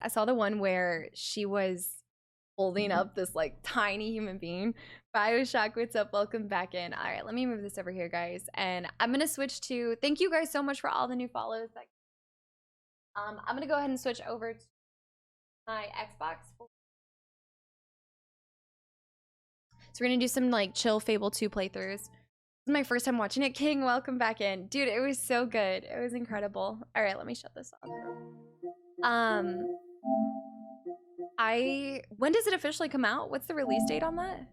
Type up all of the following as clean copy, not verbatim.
I saw the one where she was holding up this like tiny human being. Bioshock, what's up? Welcome back in. All right, let me move this over here, guys. And I'm gonna switch to, thank you guys so much for all the new follows. I'm gonna go ahead and switch over to my Xbox. So we're gonna do some like chill Fable 2 playthroughs. This is my first time watching it. King, welcome back in. Dude, it was so good. It was incredible. All right, let me shut this off. When does it officially come out? What's the release date on that?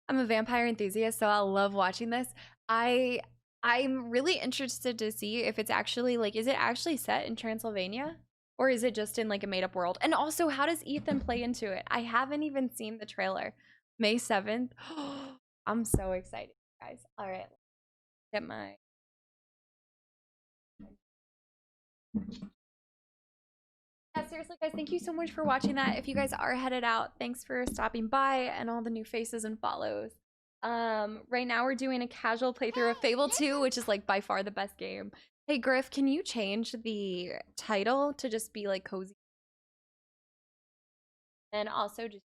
I'm a vampire enthusiast, so I'll love watching this. I'm really interested to see if it's actually like, is it actually set in Transylvania? Or is it just in like a made up world? And also, how does Ethan play into it? I haven't even seen the trailer. May 7th. I'm so excited, guys. All right. Get my. Yeah, seriously, guys, thank you so much for watching that. If you guys are headed out, thanks for stopping by and all the new faces and follows. Right now we're doing a casual playthrough of Fable 2, which is like by far the best game. Hey, Griff, can you change the title to just be like cozy? And also just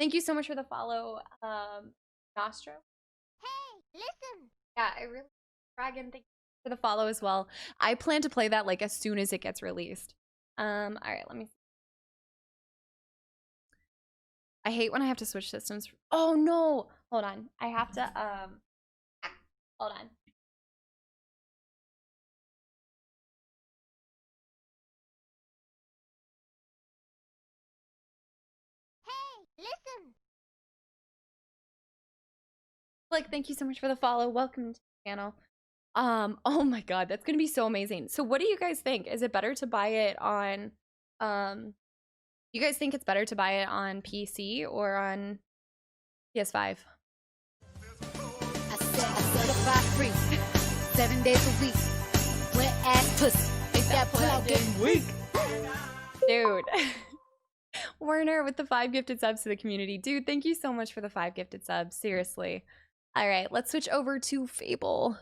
thank you so much for the follow, Nostro. Hey, listen. Yeah, I really, Dragon, thank you for the follow as well. I plan to play that like as soon as it gets released. All right, let me see. I hate when I have to switch systems. Oh no, hold on. I have to, hold on. Hey, listen. Like, thank you so much for the follow. Welcome to the channel. Oh my god, that's gonna be so amazing. So what do you guys think? Is it better to buy it on, you guys think it's better to buy it on PC or on PS5? I certified free, 7 days a week. Wet ass pussy, make that pull out getting weak. Dude. Warner with the 5 gifted subs to the community. Dude, thank you so much for the 5 gifted subs. Seriously. All right, let's switch over to Fable.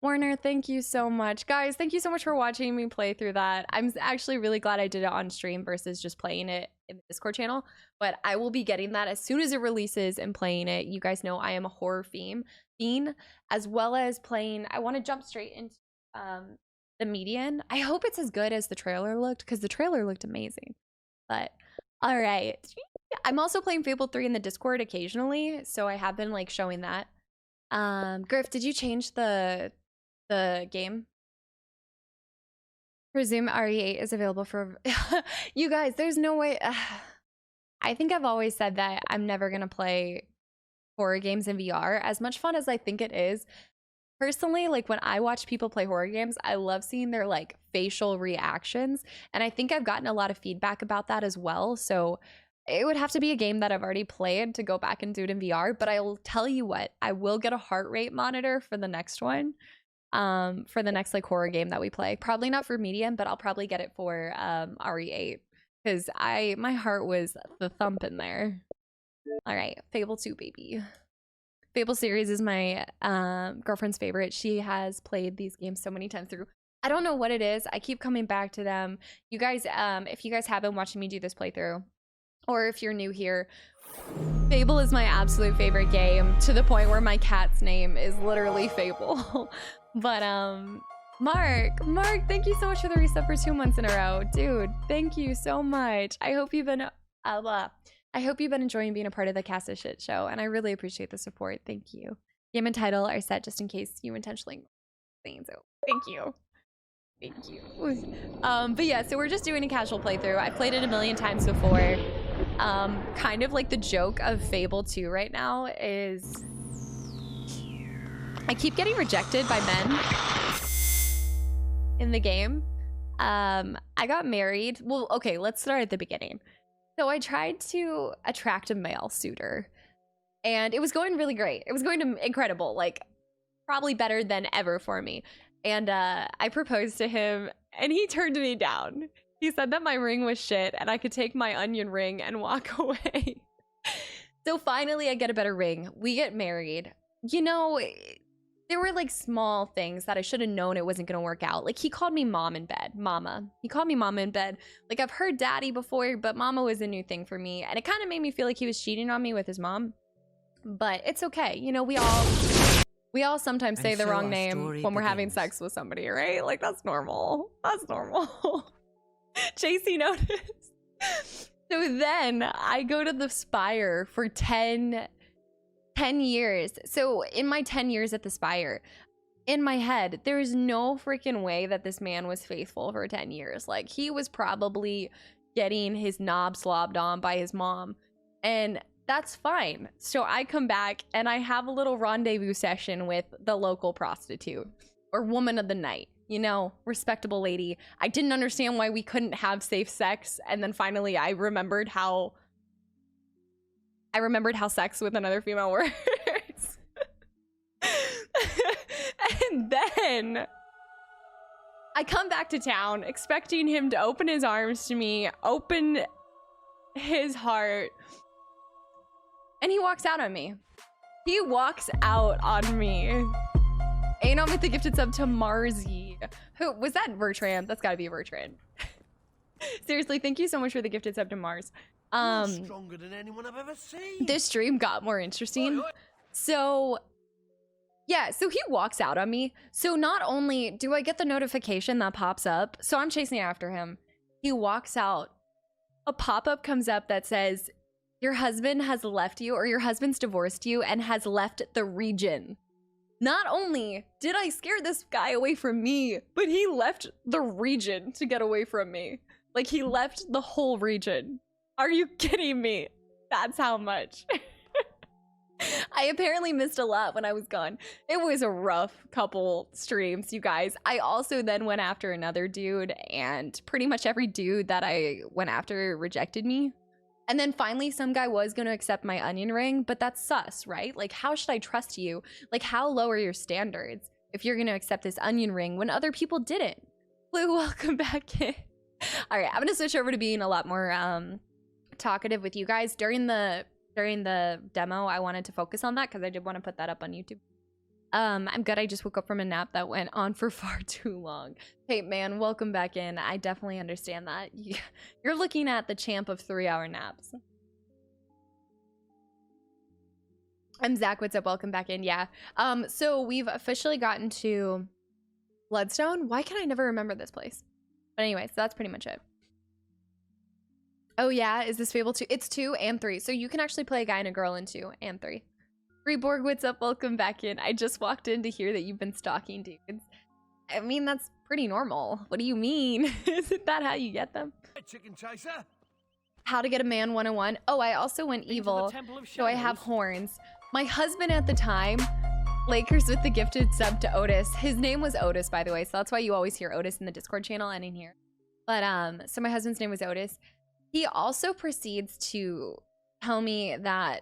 Warner, thank you so much. Guys, thank you so much for watching me play through that. I'm actually really glad I did it on stream versus just playing it in the Discord channel. But I will be getting that as soon as it releases and playing it. You guys know I am a horror fiend, as well as playing. I want to jump straight into the Median. I hope it's as good as the trailer looked, because the trailer looked amazing. But all right. I'm also playing Fable 3 in the Discord occasionally, so I have been like showing that. Griff, did you change the game? Presume RE8 is available for you guys. There's no way. I think I've always said that I'm never gonna play horror games in VR. As much fun as I think it is, personally, like when I watch people play horror games, I love seeing their like facial reactions, and I think I've gotten a lot of feedback about that as well. So it would have to be a game that I've already played to go back and do it in VR. But I'll tell you what, I will get a heart rate monitor for the next one, for the next like horror game that we play. Probably not for Medium, but I'll probably get it for RE8, because my heart was the thump in there. All right, Fable 2, baby. Fable series is my girlfriend's favorite. She has played these games so many times through. I don't know what it is. I keep coming back to them. You guys, if you guys have been watching me do this playthrough, or if you're new here, Fable is my absolute favorite game, to the point where my cat's name is literally Fable. But Mark, thank you so much for the reset for 2 months in a row. Dude, thank you so much. I hope you've been enjoying being a part of the Casta Shit Show, and I really appreciate the support. Thank you. Game and title are set just in case you intentionally things. So thank you. Thank you. But yeah, so we're just doing a casual playthrough. I played it a million times before. Kind of like the joke of Fable 2 right now is I keep getting rejected by men in the game. I got married. Well, okay, let's start at the beginning. So I tried to attract a male suitor, and it was going really great. It was going to incredible, like probably better than ever for me. And I proposed to him, and he turned me down. He said that my ring was shit and I could take my onion ring and walk away. So finally I get a better ring. We get married. You know, there were like small things that I should have known it wasn't gonna work out. Like he called me mom in bed, mama. He called me mama in bed. Like I've heard daddy before, but mama was a new thing for me. And it kind of made me feel like he was cheating on me with his mom. But it's okay. You know, we all sometimes say the wrong name when we're having sex with somebody, right? Like that's normal. That's normal. JC noticed. So then I go to the Spire for 10 years. So in my 10 years at the Spire, in my head, there's no freaking way that this man was faithful for 10 years. Like he was probably getting his knob slobbed on by his mom. And that's fine. So I come back and I have a little rendezvous session with the local prostitute or woman of the night, you know, respectable lady. I didn't understand why we couldn't have safe sex. And then finally I remembered how sex with another female works. And then I come back to town expecting him to open his arms to me, open his heart, and he walks out on me. He walks out on me. Anon with the gifted sub to Marzi. Who was that? Bertrand? That's gotta be Bertrand. Seriously, thank you so much for the gifted sub to Mars. Stronger than anyone I've ever seen. This stream got more interesting. So yeah, so he walks out on me. So not only do I get the notification that pops up, so I'm chasing after him. He walks out. A pop-up comes up that says, your husband has left you, or your husband's divorced you and has left the region. Not only did I scare this guy away from me, but he left the region to get away from me. Like he left the whole region. Are you kidding me? That's how much. I apparently missed a lot when I was gone. It was a rough couple streams, you guys. I also then went after another dude, and pretty much every dude that I went after rejected me. And then finally some guy was going to accept my onion ring, but that's sus, right? Like how should I trust you? Like how low are your standards if you're going to accept this onion ring when other people didn't? Blue, welcome back in. All right, I'm going to switch over to being a lot more talkative with you guys. During the demo, I wanted to focus on that because I did want to put that up on YouTube. I'm good. I just woke up from a nap that went on for far too long. Hey man, welcome back in. I definitely understand that. You're looking at the champ of 3-hour naps. I'm Zach. What's up? Welcome back in. Yeah. So we've officially gotten to Bloodstone. Why can I never remember this place? But anyway, so that's pretty much it. Oh yeah, is this Fable 2? It's 2 and 3. So you can actually play a guy and a girl in 2 and 3. Reborg, what's up? Welcome back in. I just walked in to hear that you've been stalking dudes. I mean, that's pretty normal. What do you mean? Isn't that how you get them? Chicken chaser. How to get a man 101. Oh, I also went evil, so I have horns. My husband at the time, Lakers with the gifted sub to Otis. His name was Otis, by the way, so that's why you always hear Otis in the Discord channel and in here. But so my husband's name was Otis. He also proceeds to tell me that,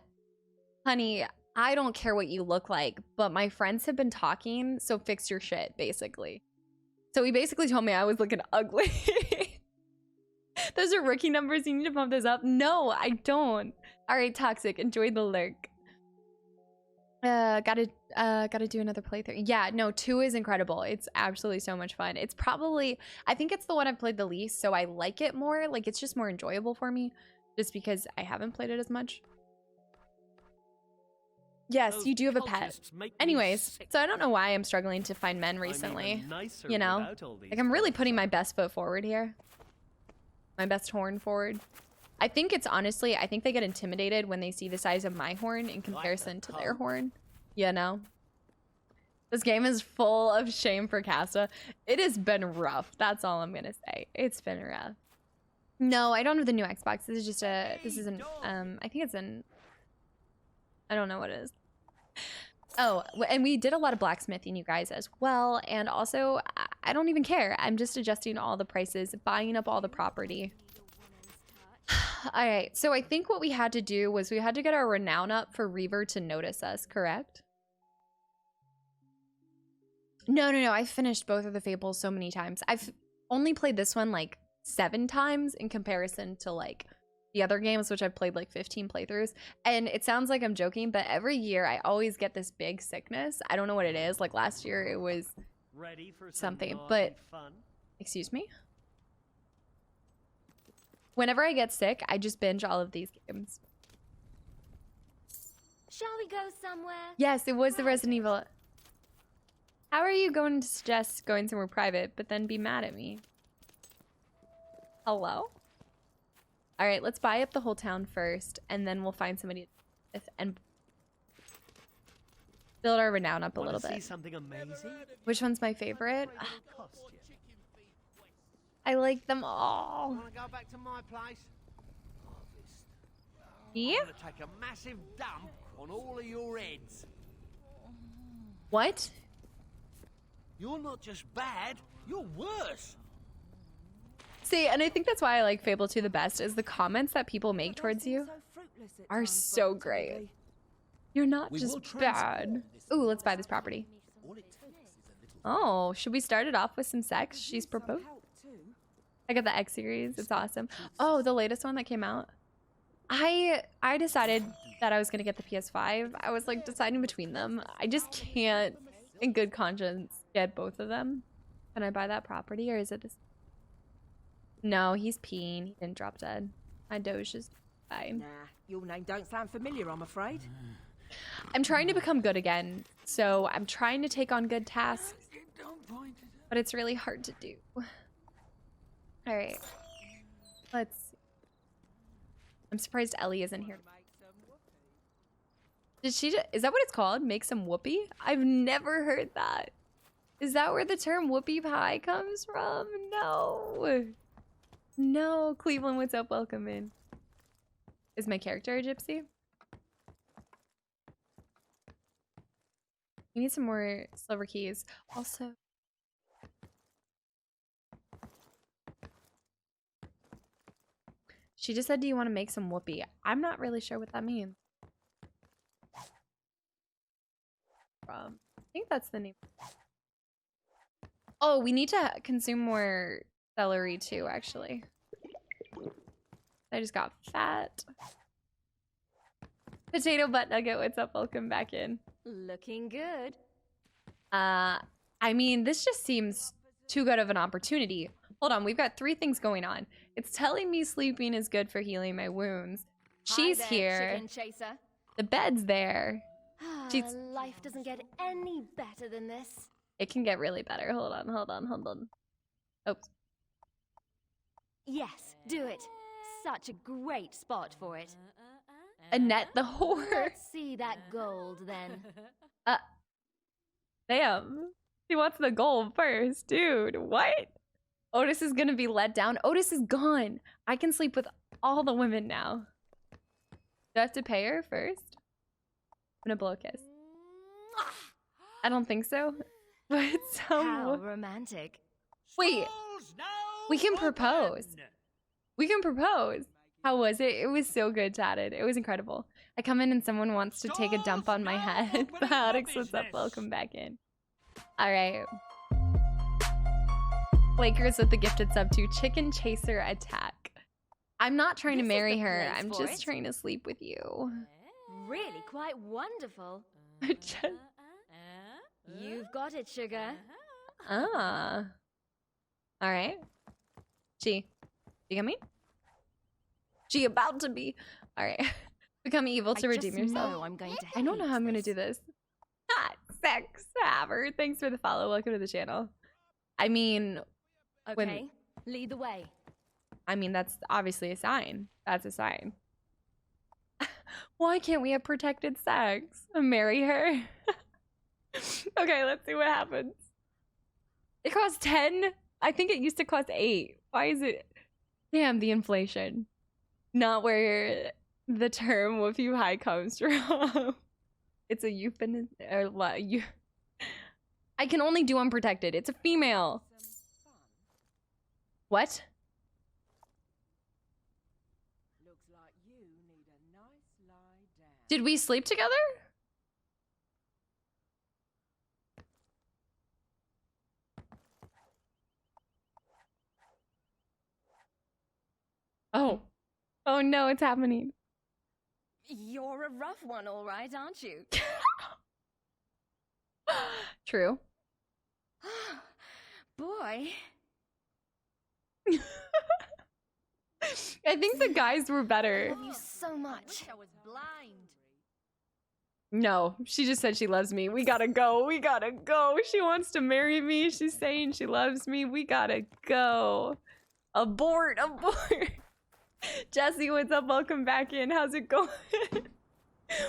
honey, I don't care what you look like, but my friends have been talking, so fix your shit, basically. So he basically told me I was looking ugly. Those are rookie numbers. You need to pump those up. No, I don't. All right, Toxic, enjoy the lurk. Gotta do another playthrough. Yeah, no, 2 is incredible. It's absolutely so much fun. It's probably, I think it's the one I've played the least, so I like it more. Like, it's just more enjoyable for me, just because I haven't played it as much. Yes, you do have a pet. Anyways, so I don't know why I'm struggling to find men recently. You know? Like, I'm really putting my best foot forward here. My best horn forward. I think it's honestly, I think they get intimidated when they see the size of my horn in comparison to their horn. You know? This game is full of shame for Casta. It has been rough. That's all I'm gonna say. It's been rough. No, I don't have the new Xbox. This is just a, this is an, I think it's an, I don't know what it is. Oh, and we did a lot of blacksmithing, you guys, as well. And also, I don't even care. I'm just adjusting all the prices, buying up all the property. All right, so I think what we had to do was we had to get our renown up for Reaver to notice us, correct? No, I've finished both of the Fables so many times. I've only played this one like 7 times in comparison to like the other games, which I've played like 15 playthroughs. And it sounds like I'm joking, but every year I always get this big sickness. I don't know what it is. Like last year it was Ready for something, some but fun? excuse me? Whenever I get sick, I just binge all of these games. Shall we go somewhere? Yes, it was the Resident Evil. How are you going to suggest going somewhere private, but then be mad at me? Hello? All right, let's buy up the whole town first, and then we'll find somebody and build our renown up a little See bit. something amazing? Which one's my favorite? Cost you. I like them all. Want to go back to my place? Yeah? I'm gonna take a massive dump on all of your heads. What? You're not just bad, you're worse. See, and I think that's why I like Fable 2 the best, is the comments that people make towards you are so great. You're not just bad. Ooh, let's buy this property. Oh, should we start it off with some sex? She's proposed. I got the X series. It's awesome. Oh, the latest one that came out. I decided that I was gonna get the PS5. I was like deciding between them. I just can't, in good conscience, get both of them. Can I buy that property, or is it this? No, he's peeing. He didn't drop dead. My Doge is fine. Nah, your name don't sound familiar, I'm afraid. I'm trying to become good again, so I'm trying to take on good tasks, but it's really hard to do. All right, let's see. I'm surprised Ellie isn't here. Is that what it's called? Make some whoopee? I've never heard that. Is that where the term whoopie pie comes from? No. No, Cleveland, what's up? Welcome in. Is my character a gypsy? We need some more silver keys. Also, she just said, do you want to make some whoopee? I'm not really sure what that means. I think that's the name. Oh, we need to consume more celery too, actually. I just got fat. Potato butt nugget, what's up? Welcome back in. Looking good. I mean, this just seems too good of an opportunity. Hold on, we've got 3 things going on. It's telling me sleeping is good for healing my wounds. She's Hi there, here. Chicken chaser. The bed's there. She's... Life doesn't get any better than this. It can get really better. Hold on, hold on, hold on. Oops. Yes, do it. Such a great spot for it. Annette the whore. Let's see that gold then. Damn. He wants the gold first. Dude, what? Otis is gonna be let down. Otis is gone. I can sleep with all the women now. Do I have to pay her first? I'm gonna blow a kiss. I don't think so. But How romantic. Wait, we can propose. We can propose. How was it? It was so good, chatted. It was incredible. I come in and someone wants to take a dump on my head. Alex, what's up? Welcome back in. All right. Lakers with the gifted sub to Chicken Chaser Attack. I'm not trying to marry her. I'm just trying to sleep with you. Really quite wonderful. Just... You've got it, sugar. Ah. All right. She coming? She about to be. All right. Become evil to redeem yourself. I'm going to I don't know how I'm going to do this. Sex Haver. Thanks for the follow. Welcome to the channel. I mean, Okay, lead the way. I mean, that's obviously a sign. That's a sign. Why can't we have protected sex? Marry her? Okay, let's see what happens. It costs 10? I think it used to cost 8. Why is it? Damn, the inflation. Not where the term whoopie pie comes from. It's a euphemism. I can only do unprotected. It's a female. What? Looks like you need a nice lie down. Did we sleep together? Oh. Oh no, it's happening. You're a rough one, all right, aren't you? True. Boy. I think the guys were I better. love you so much. I was blind. No, she just said she loves me. We gotta go. We gotta go. She wants to marry me. She's saying she loves me. We gotta go. Abort. Abort. Jesse, what's up? Welcome back in. How's it going?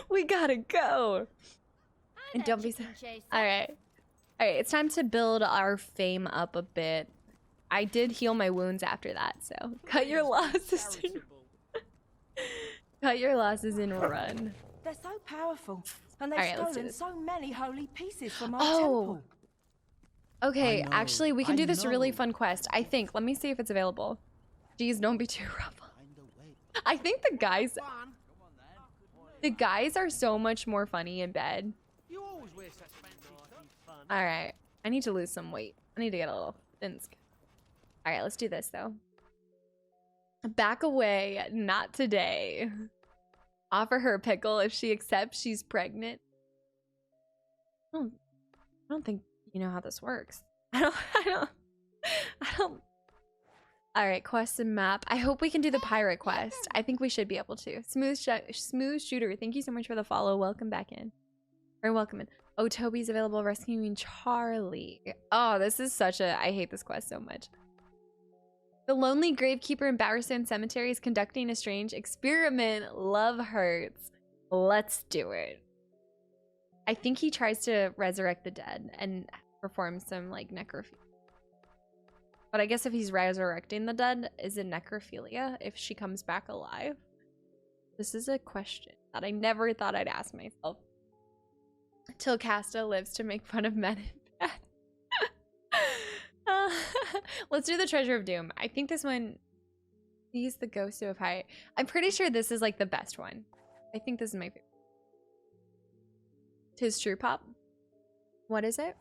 We gotta go. And don't be so. All right. All right. It's time to build our fame up a bit. I did heal my wounds after that, so cut your losses. Cut your losses and run. They're so powerful, and they've Alright, let's do stolen this. so many holy pieces from our Oh. temple. Okay, I know, actually, we can do I this really know. fun quest. I think. Let me see if it's available. Jeez, don't be too rough. I think the guys are so much more funny in bed. You always wear such fancy stuff. Fun. All right, I need to lose some weight. I need to get a little thin. All right, let's do this though. Back away, not today. Offer her a pickle if she accepts she's pregnant. I don't think you know how this works. I don't. All right, quest and map. I hope we can do the pirate quest. I think we should be able to. Smooth shooter. Thank you so much for the follow. Welcome back in. Or welcome in. Oh, Toby's available rescuing Charlie. Oh, this is such a. I hate this quest so much. The lonely gravekeeper in Bowerstone Cemetery is conducting a strange experiment. Love hurts. Let's do it. I think he tries to resurrect the dead and perform some like necrophilia. But I guess if he's resurrecting the dead, is it necrophilia if she comes back alive? This is a question that I never thought I'd ask myself. Till Casta lives to make fun of men in bed. Let's do the Treasure of Doom. I think this one, he's the Ghost of Height. I'm pretty sure this is like the best one. I think this is my favorite. Tis True Pop. What is it?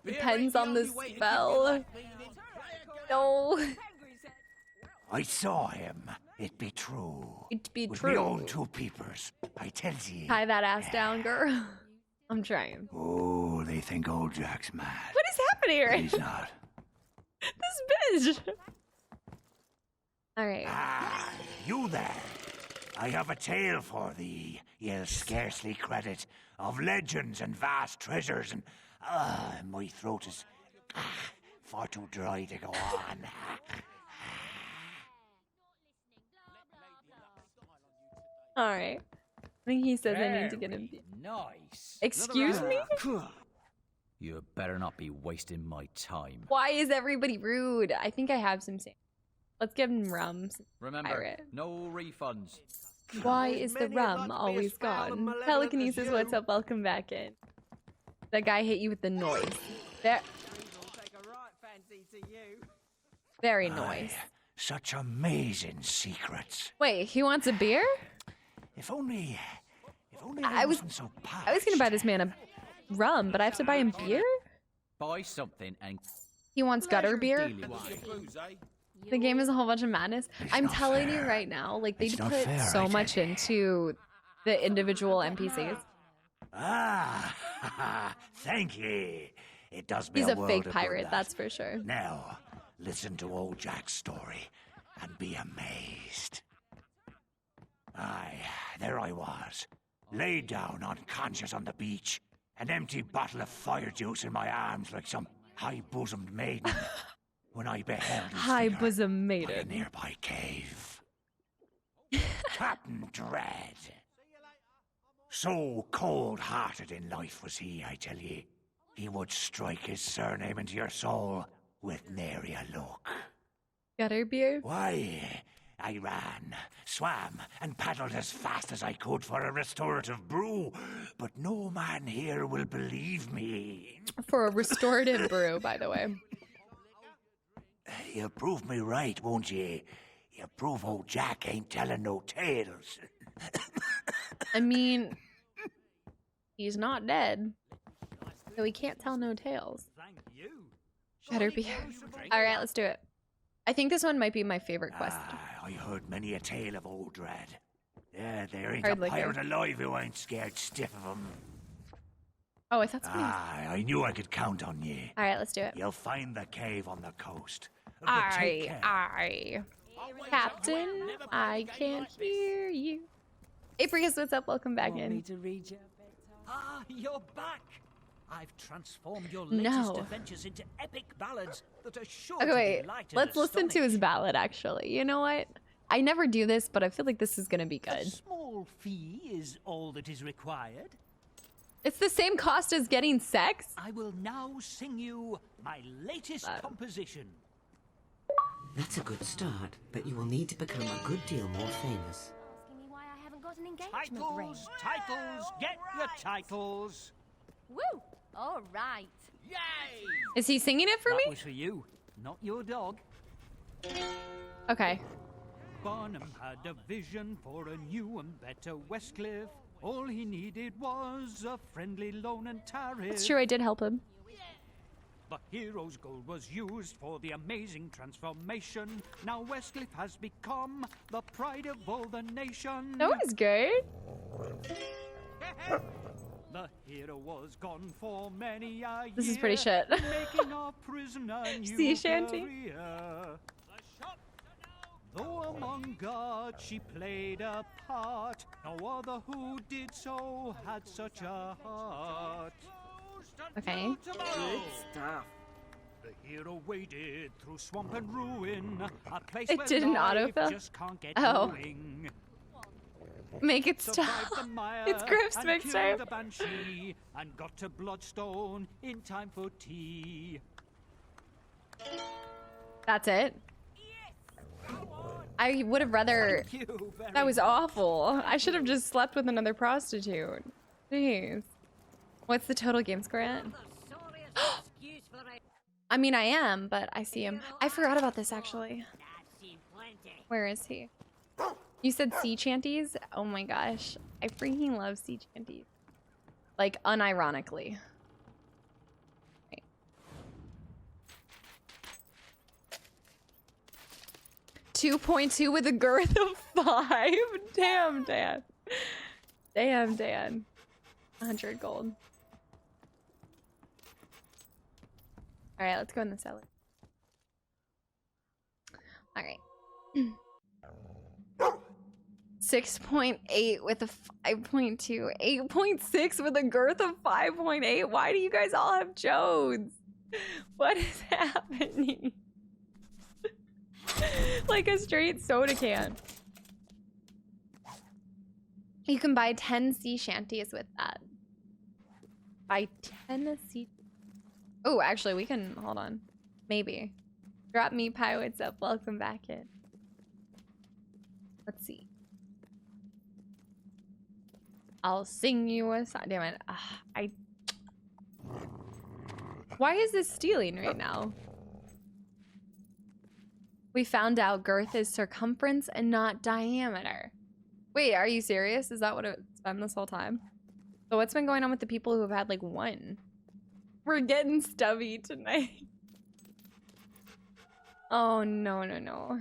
Depends on the spell. No. I saw him. It be true. It be With me own true. 2 peepers. I tell ye. Tie that ass down, girl. I'm trying. Oh, they think old Jack's mad. What is happening here? He's not. This bitch. All right. Ah, you there. I have a tale for thee. You'll scarcely credit of legends and vast treasures, and my throat is far too dry to go on. All right. I think he says I need to get him. Nice. Excuse me? You better not be wasting my time. Why is everybody rude? I think I have some sand. Let's give him rum. Remember, Pirate. no refunds. Why There's is the many rum I'd be always as foul and gone? malevolent as Telekinesis, you. what's up? Welcome back in. That guy hit you with the noise. There. Take a right fancy to you. Very noise. Such amazing secrets. Wait, he wants a beer? If only I was- wasn't so I was gonna buy parched. this man a rum, but I have to buy him beer? Buy something and He wants gutter beer? dealing with you. The game is a whole bunch of madness. I'm not telling you fair. right now, like they It's not put fair, so I much tell you. into the individual NPCs. Ah, thank ye. It does me He's a a world fake of pirate, good, that. that's for sure. Now, listen to old Jack's story and be amazed. Aye, there I was, laid down unconscious on the beach, an empty bottle of fire juice in my arms like some high-bosomed maiden, when I beheld his High figure bosom by a maiden. nearby cave. Captain Dread. So cold-hearted in life was he, I tell ye. He would strike his surname into your soul with nary a look. Gutter beer? Why, I ran, swam, and paddled as fast as I could for a restorative brew, but no man here will believe me. For a restorative brew, by the way. You'll prove me right, won't ye? You prove old Jack ain't telling no tales. I mean, he's not dead. So he can't tell no tales. Thank you. Better be. All right, let's do it. I think this one might be my favorite quest. I heard many a tale of old dread. Yeah, there ain't Hard a liquor. pirate alive who ain't scared stiff of him. Oh, I thought somebody was... I knew I could count on you. All right, let's do it. You'll find the cave on the coast. But take care. Aye. Captain, I can't hear you. Hey, Prius, what's up? Welcome back Want me in. to read you a bedtime? Ah, you're back. I've transformed your No. latest adventures into epic ballads that are sure Okay, to wait. delight and Let's listen to his astonish. ballad, actually. You know what? I never do this, but I feel like this is going to be A good. small fee is all that is required. It's the same cost as getting sex? I will now sing you my latest composition. That's a good start, but you will need to become a good deal more famous. Asking me why I haven't got an engagement ring. Titles, get your titles. Woo! All right. Yay! Is he singing it for That me? was for you, not your dog. Okay. Barnum had a vision for a new and better Westcliff. All he needed was a friendly loan and tariff. It's true, I did help him. The hero's gold was used for the amazing transformation. Now Westcliff has become the pride of all the nation. That was good. The hero was gone for many a year. This is pretty shit. Making our prisoner new Sea shanty. career. Though among gods she played a part, no other who did so had such a heart. Okay. Good stuff. The hero waded through swamp and ruin, a place It where didn't life autofill? just can't get Oh. going. Make it Survived stop. the mire It's Griff's and mixtape. killed a banshee and got to Bloodstone in time for tea. That's it. I would have rather... Thank you very That was much. awful. I should have just slept with another prostitute. Jeez. What's the total game score at? I mean, I am, but I see him. I forgot about this, actually. Where is he? You said sea chanties? Oh my gosh. I freaking love sea chanties. Like, unironically. Okay. 2.2 with a girth of 5. Damn, Dan. Damn, Dan. 100 gold. All right, let's go in the cellar. All right. 6.8 with a 5.2. 8.6 with a girth of 5.8. Why do you guys all have Jodes? What is happening? Like a straight soda can. You can buy 10 sea shanties with that. Buy 10 sea... Oh, actually, we can... Hold on. Maybe. Drop me pie, what's up? Welcome back in. Let's see. I'll sing you a song. Damn it. Why is this stealing right now? We found out girth is circumference and not diameter. Wait, are you serious? Is that what it's been this whole time? So what's been going on with the people who have had like one? We're getting stubby tonight. Oh, no, no, no.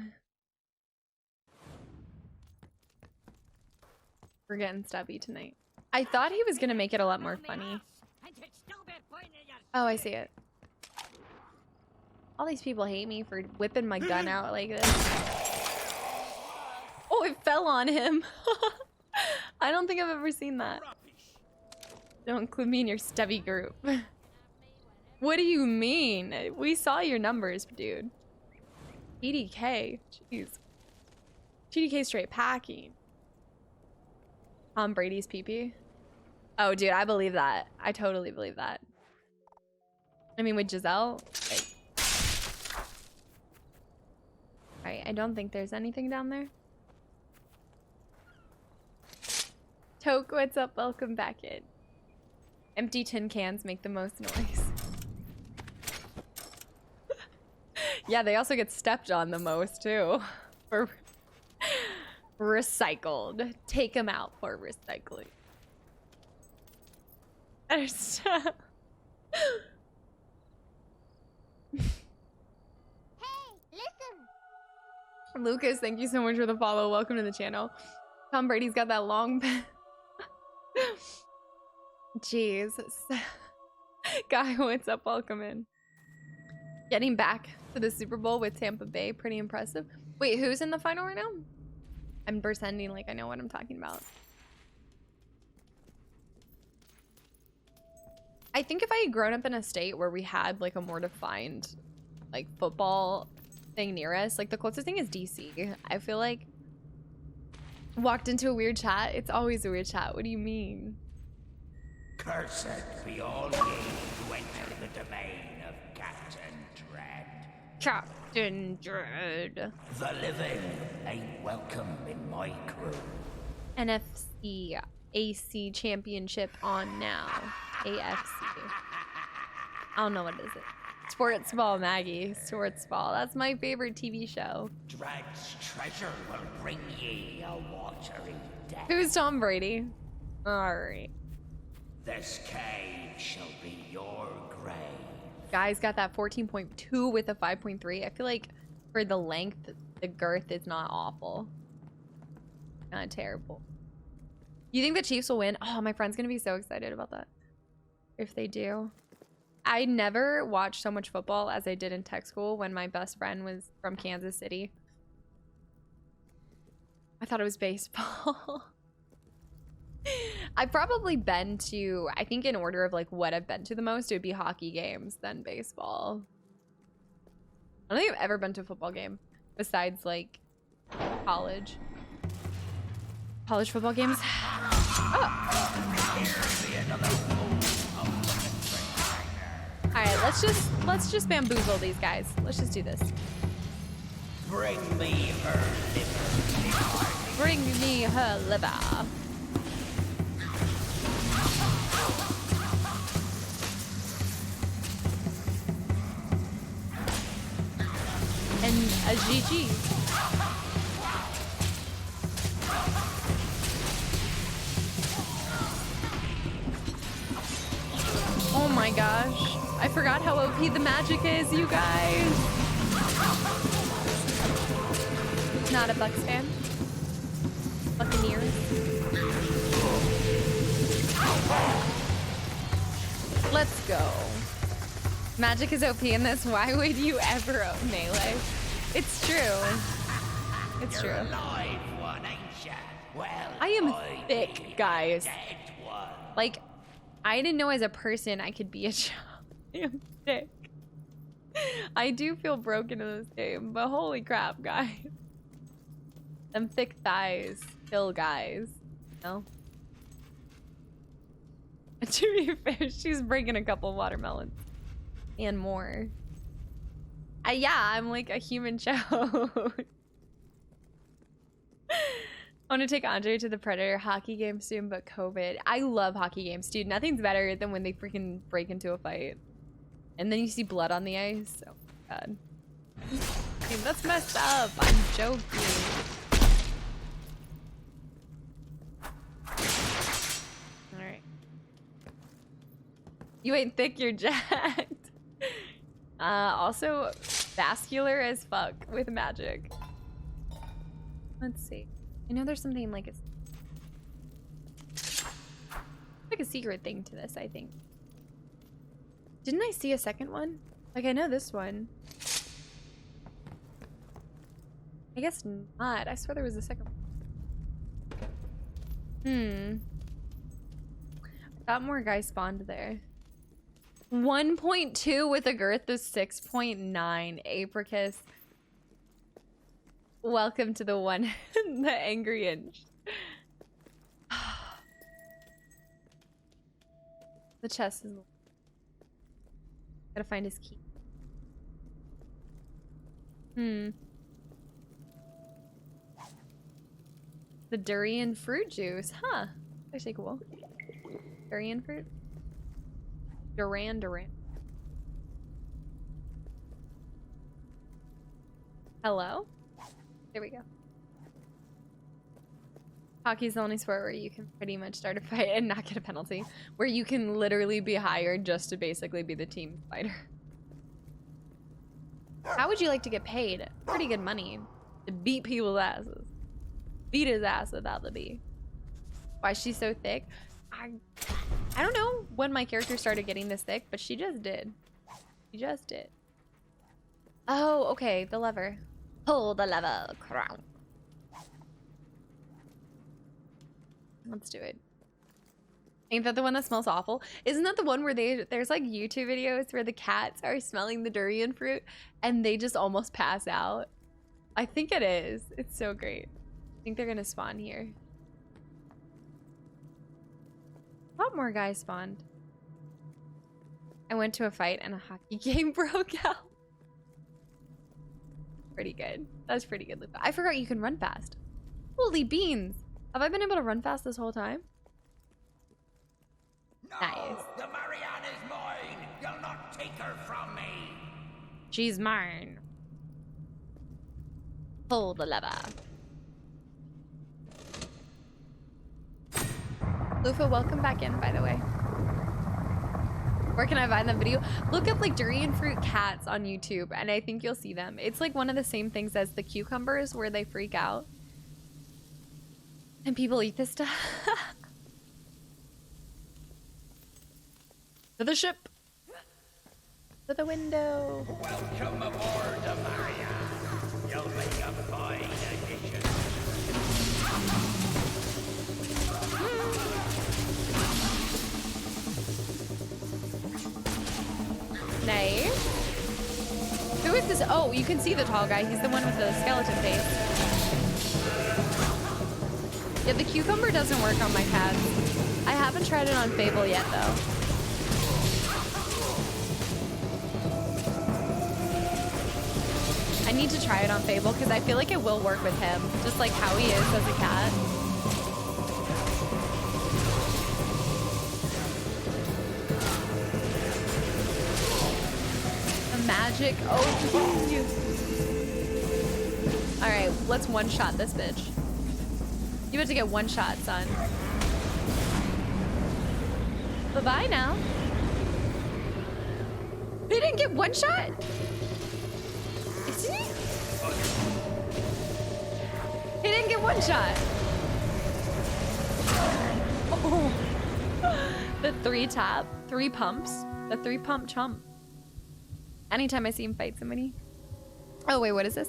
We're getting stubby tonight. I thought he was gonna make it a lot more funny. Oh, I see it. All these people hate me for whipping my gun out like this. Oh, it fell on him. I don't think I've ever seen that. Don't include me in your stubby group. What do you mean? We saw your numbers, dude. TDK. Jeez. TDK straight packing. Tom Brady's pee-pee. Oh, dude, I believe that. I totally believe that. I mean, with Giselle, like... Alright, I don't think there's anything down there. Toke, what's up? Welcome back in. Empty tin cans make the most noise. Yeah, they also get stepped on the most, too. For recycled. Take them out for recycling. Lucas, thank you so much for the follow. Welcome to the channel. Tom Brady's got that long pen. Jeez. Guy, what's up? Welcome in. Getting back to the Super Bowl with Tampa Bay, pretty impressive. Wait, who's in the final right now? I'm pretending like I know what I'm talking about. I think if I had grown up in a state where we had like a more defined like football thing near us, like the closest thing is DC. I feel like walked into a weird chat. It's always a weird chat. What do you mean? Cursed be all ye who enter the domain of Captain Dread. Captain Dread. The living ain't welcome in my crew. NFC AC Championship on now. AFC. I don't know what is it. Sports Ball, Maggie. Sports Ball. That's my favorite TV show. Dread's treasure will bring ye a watery death. Who's Tom Brady? Alright. This cave shall be your grave. Guys got that 14.2 with a 5.3. I feel like for the length, the girth is not awful. Not terrible. You think the Chiefs will win? Oh, my friend's gonna be so excited about that. If they do. I never watched so much football as I did in tech school when my best friend was from Kansas City. I thought it was baseball. I've probably been to, I think in order of like what I've been to the most, it would be hockey games, then baseball. I don't think I've ever been to a football game besides like college. College football games. Oh. All right, let's just bamboozle these guys. Let's just do this. Bring me her liver. Bring me her liver. And a GG. Oh my gosh. I forgot how OP the magic is, you guys. Not a Bucks fan. Buccaneers. Let's go. Magic is OP in this. Why would you ever up melee? It's true. It's true. I am thick, guys. Like, I didn't know as a person I could be a child. I am thick. I do feel broken in this game, but holy crap, guys. Them thick thighs kill guys. No? To be fair, she's bringing a couple watermelons. And more. Yeah, I'm like a human child. I want to take Andre to the Predator hockey game soon, but COVID. I love hockey games, dude. Nothing's better than when they freaking break into a fight. And then you see blood on the ice. Oh, God. Dude, that's messed up. I'm joking. Alright. You ain't thick, you're jacked. Also, vascular as fuck with magic. Let's see. I know there's something like a secret thing to this, I think. Didn't I see a second one? Like, I know this one. I guess not. I swear there was a second one. I thought more guys spawned there. 1.2 with a girth of 6.9. Apricus. Welcome to the one, the angry inch. The chest is... Gotta find his key. The durian fruit juice, huh? Actually cool. Durian fruit? Duran. Hello? There we go. Hockey's the only sport where you can pretty much start a fight and not get a penalty. Where you can literally be hired just to basically be the team fighter. How would you like to get paid? Pretty good money. To beat people's asses. Beat his ass without the B. Why is she so thick? I don't know when my character started getting this thick, but she just did. She just did. Oh, okay, the lever. Pull the lever, crown. Let's do it. Ain't that the one that smells awful? Isn't that the one where there's like YouTube videos where the cats are smelling the durian fruit and they just almost pass out? I think it is. It's so great. I think they're gonna spawn here. A lot more guys spawned. I went to a fight and a hockey game broke out. Pretty good. That's pretty good, Lupa. I forgot you can run fast. Holy beans! Have I been able to run fast this whole time? No, Nice. the Marianne is mine. You'll not take her from me. She's mine. Pull the lever. Lufa, welcome back in, by the way. Where can I find that video? Look up like durian fruit cats on YouTube and I think you'll see them. It's like one of the same things as the cucumbers where they freak out. And people eat this stuff. To the ship. To the window. Welcome aboard the Marianne. You'll make a fine addition. Nice. Who is this? Oh, you can see the tall guy. He's the one with the skeleton face. Yeah, the cucumber doesn't work on my cats. I haven't tried it on Fable yet, though. I need to try it on Fable because I feel like it will work with him, just like how he is as a cat. The magic. Oh, all right, let's one-shot this bitch. You have to get one shot, son. Bye-bye now. He didn't get one shot? Is he? He didn't get one shot. Oh. The three pumps. The 3-pump chump. Anytime I see him fight somebody. Oh, wait, what is this?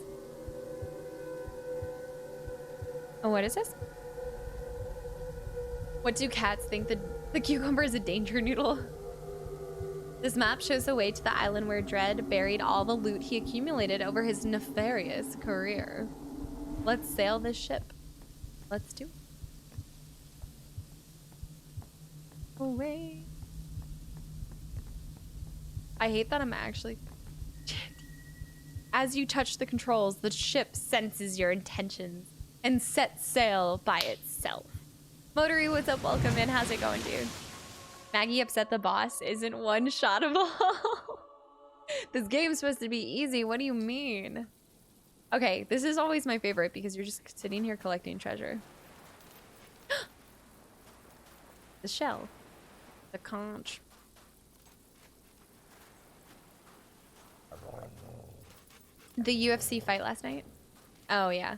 Oh, what is this? What do cats think? The cucumber is a danger noodle? This map shows the way to the island where Dredd buried all the loot he accumulated over his nefarious career. Let's sail this ship. Let's do it. Away. I hate that I'm actually... As you touch the controls, the ship senses your intentions and sets sail by itself. Motory, what's up? Welcome in. How's it going, dude? Maggie upset the boss isn't one-shotable. This game's supposed to be easy. What do you mean? Okay, this is always my favorite because you're just sitting here collecting treasure. The shell. The conch. The UFC fight last night? Oh, yeah.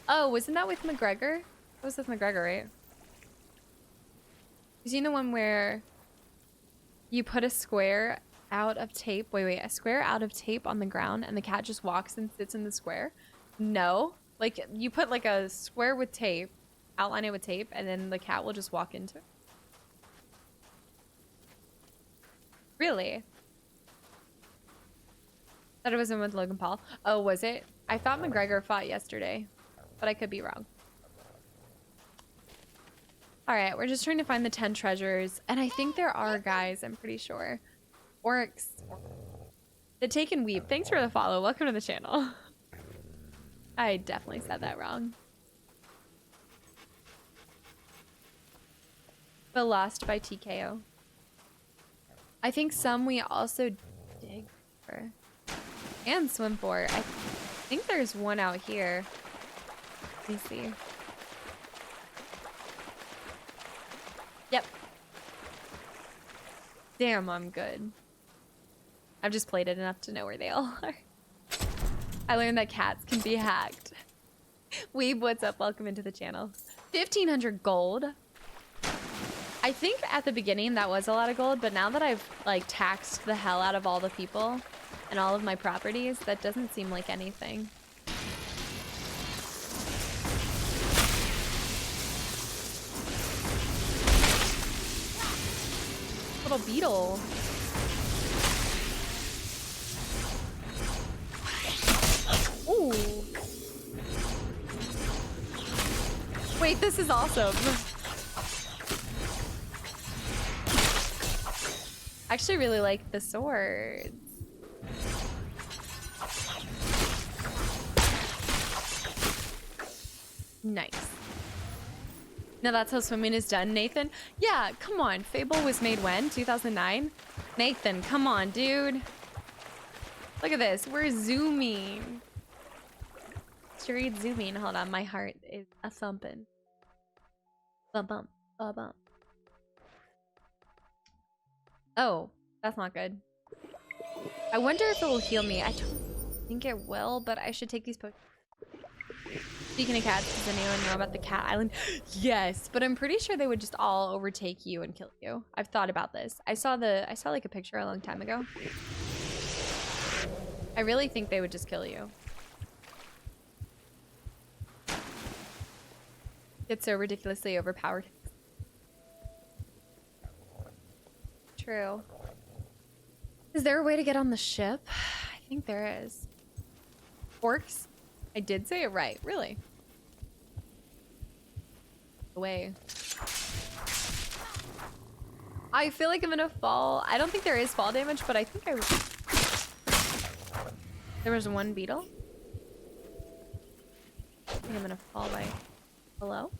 Oh, wasn't that with McGregor? That was with McGregor, right? You seen the one where you put a square out of tape? Wait, a square out of tape on the ground and the cat just walks and sits in the square? No. Like, you put like a square with tape, outline it with tape, and then the cat will just walk into it. Really? Thought it was in with Logan Paul. Oh, was it? I thought McGregor fought yesterday, but I could be wrong. All right, we're just trying to find the 10 treasures, and I think there are, guys. I'm pretty sure. Oryx. The Taken Weep. Thanks for the follow. Welcome to the channel. I definitely said that wrong. But lost by TKO. I think some we also dig for. And swim for. I think there's one out here. Let me see. Yep. Damn, I'm good. I've just played it enough to know where they all are. I learned that cats can be hacked. Weeb, what's up? Welcome into the channel. 1,500 gold. I think at the beginning that was a lot of gold, but now that I've like taxed the hell out of all the people and all of my properties, that doesn't seem like anything. Little beetle. Ooh. Wait, this is awesome. I actually really like the swords. Nice. Now that's how swimming is done, Nathan. Yeah, come on. Fable was made when? 2009? Nathan, come on, dude. Look at this. We're zooming. Sure, zooming. Hold on. My heart is a thumping. Bump, bump, bump, bump. Oh, that's not good. I wonder if it will heal me. I don't think it will, but I should take these potions. Speaking of cats, does anyone know about the cat island? Yes, but I'm pretty sure they would just all overtake you and kill you. I've thought about this. I saw like a picture a long time ago. I really think they would just kill you. It's so ridiculously overpowered. True. Is there a way to get on the ship? I think there is. Orcs? I did say it right, really. Away. I feel like I'm gonna fall. I don't think there is fall damage, but I think I would. There was one beetle. I think I'm gonna fall by below.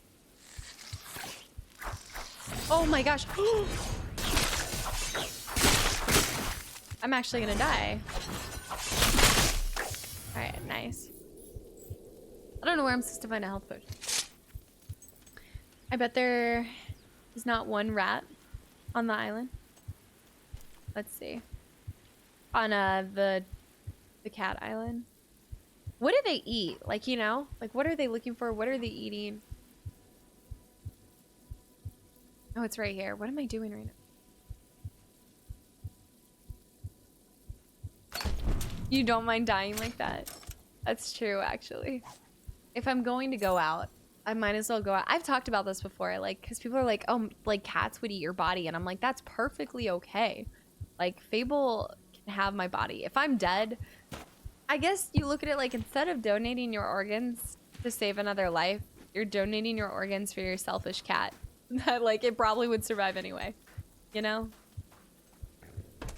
Oh my gosh. I'm actually gonna die. Alright, nice. I don't know where I'm supposed to find a health potion. I bet there is not one rat on the island. Let's see. On the cat island. What do they eat? Like, you know? Like, what are they looking for? What are they eating? Oh, it's right here. What am I doing right now? You don't mind dying like that? That's true, actually. If I'm going to go out, I might as well go out. I've talked about this before, like, because people are like, oh, like, cats would eat your body. And I'm like, that's perfectly okay. Like, Fable can have my body. If I'm dead, I guess you look at it like, instead of donating your organs to save another life, you're donating your organs for your selfish cat. That, like, it probably would survive anyway. You know?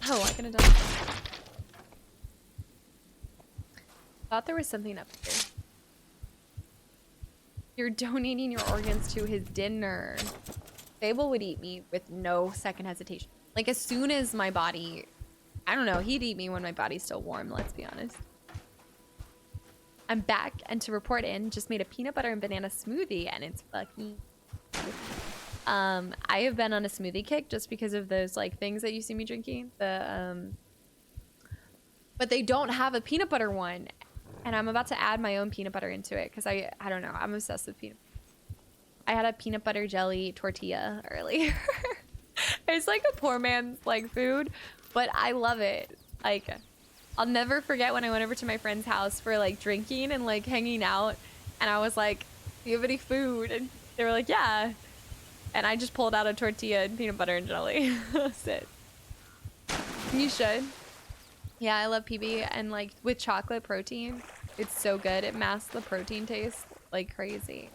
Oh, I could have done that. Thought there was something up here. You're donating your organs to his dinner. Fable would eat me with no second hesitation. Like, as soon as my body... I don't know, he'd eat me when my body's still warm, let's be honest. I'm back, and to report in, just made a peanut butter and banana smoothie, and it's fucking... I have been on a smoothie kick just because of those, like, things that you see me drinking. But they don't have a peanut butter one. And I'm about to add my own peanut butter into it because I don't know. I'm obsessed with peanut butter. I had a peanut butter jelly tortilla earlier. It's like a poor man's like food, but I love it. Like, I'll never forget when I went over to my friend's house for like drinking and like hanging out. And I was like, do you have any food? And they were like, yeah. And I just pulled out a tortilla and peanut butter and jelly. That's it. You should. Yeah, I love PB, and like with chocolate protein, it's so good. It masks the protein taste like crazy.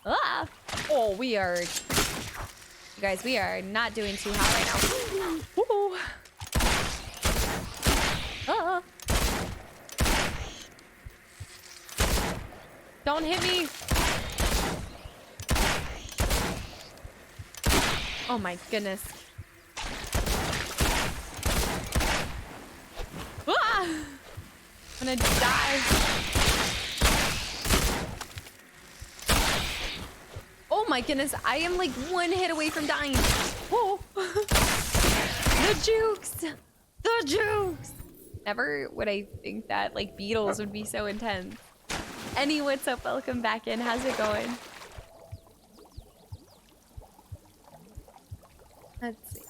Ah! Oh, we are... You guys, we are not doing too hot right now. Woo! Ah! Don't hit me! Oh my goodness. Ah! I'm gonna die. Oh my goodness, I am like one hit away from dying. Whoa! The jukes! The jukes! Never would I think that like beetles would be so intense. Any, what's up? Welcome back in. How's it going? Let's see.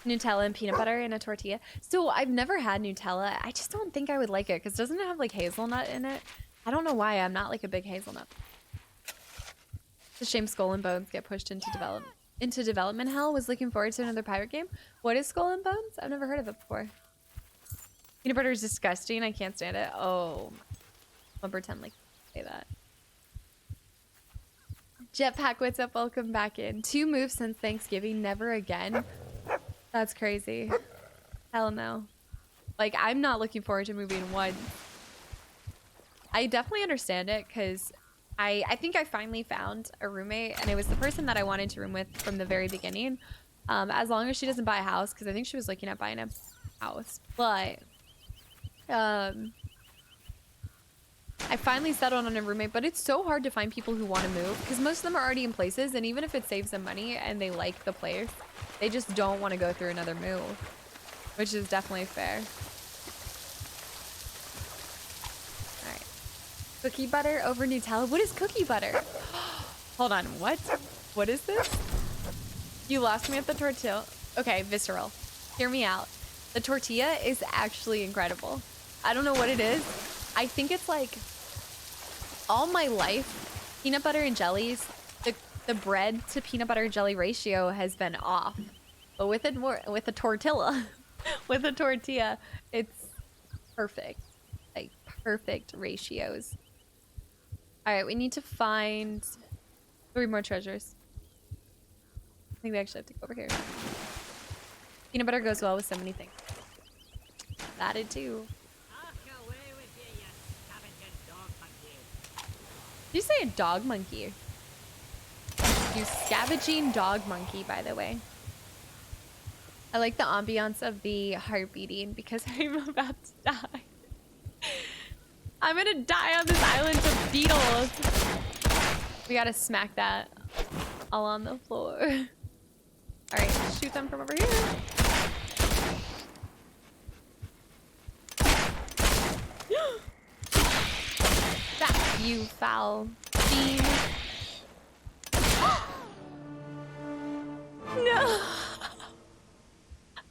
Nutella and peanut butter in a tortilla. So I've never had Nutella. I just don't think I would like it because doesn't it have like hazelnut in it? I don't know why I'm not like a big hazelnut. It's a shame Skull and Bones get pushed into development hell. Was looking forward to another pirate game. What is Skull and Bones? I've never heard of it before. Peanut butter is disgusting. I can't stand it. Oh, I'll pretend like I say that. Jetpack, what's up? Welcome back in. 2 moves since Thanksgiving. Never again. That's crazy. Hell no. Like, I'm not looking forward to moving once. I definitely understand it because I think I finally found a roommate, and it was the person that I wanted to room with from the very beginning. As long as she doesn't buy a house, because I think she was looking at buying a house. But I finally settled on a roommate, but it's so hard to find people who want to move because most of them are already in places, and even if it saves them money and they like the place, they just don't want to go through another move, which is definitely fair. All right. Cookie butter over Nutella. What is cookie butter? Hold on. What? What is this? You lost me at the tortilla. Okay, visceral. Hear me out. The tortilla is actually incredible. I don't know what it is. I think it's like all my life, peanut butter and jellies, the bread to peanut butter and jelly ratio has been off. But with a tortilla, with a tortilla, it's perfect. Like perfect ratios. All right, we need to find 3 more treasures. I think we actually have to go over here. Peanut butter goes well with so many things. That it too. Did you say a dog monkey? You scavenging dog monkey, by the way. I like the ambiance of the heart beating because I'm about to die. I'm gonna die on this island of beetles. We gotta smack that all on the floor. All right, shoot them from over here. That you foul fiend. No.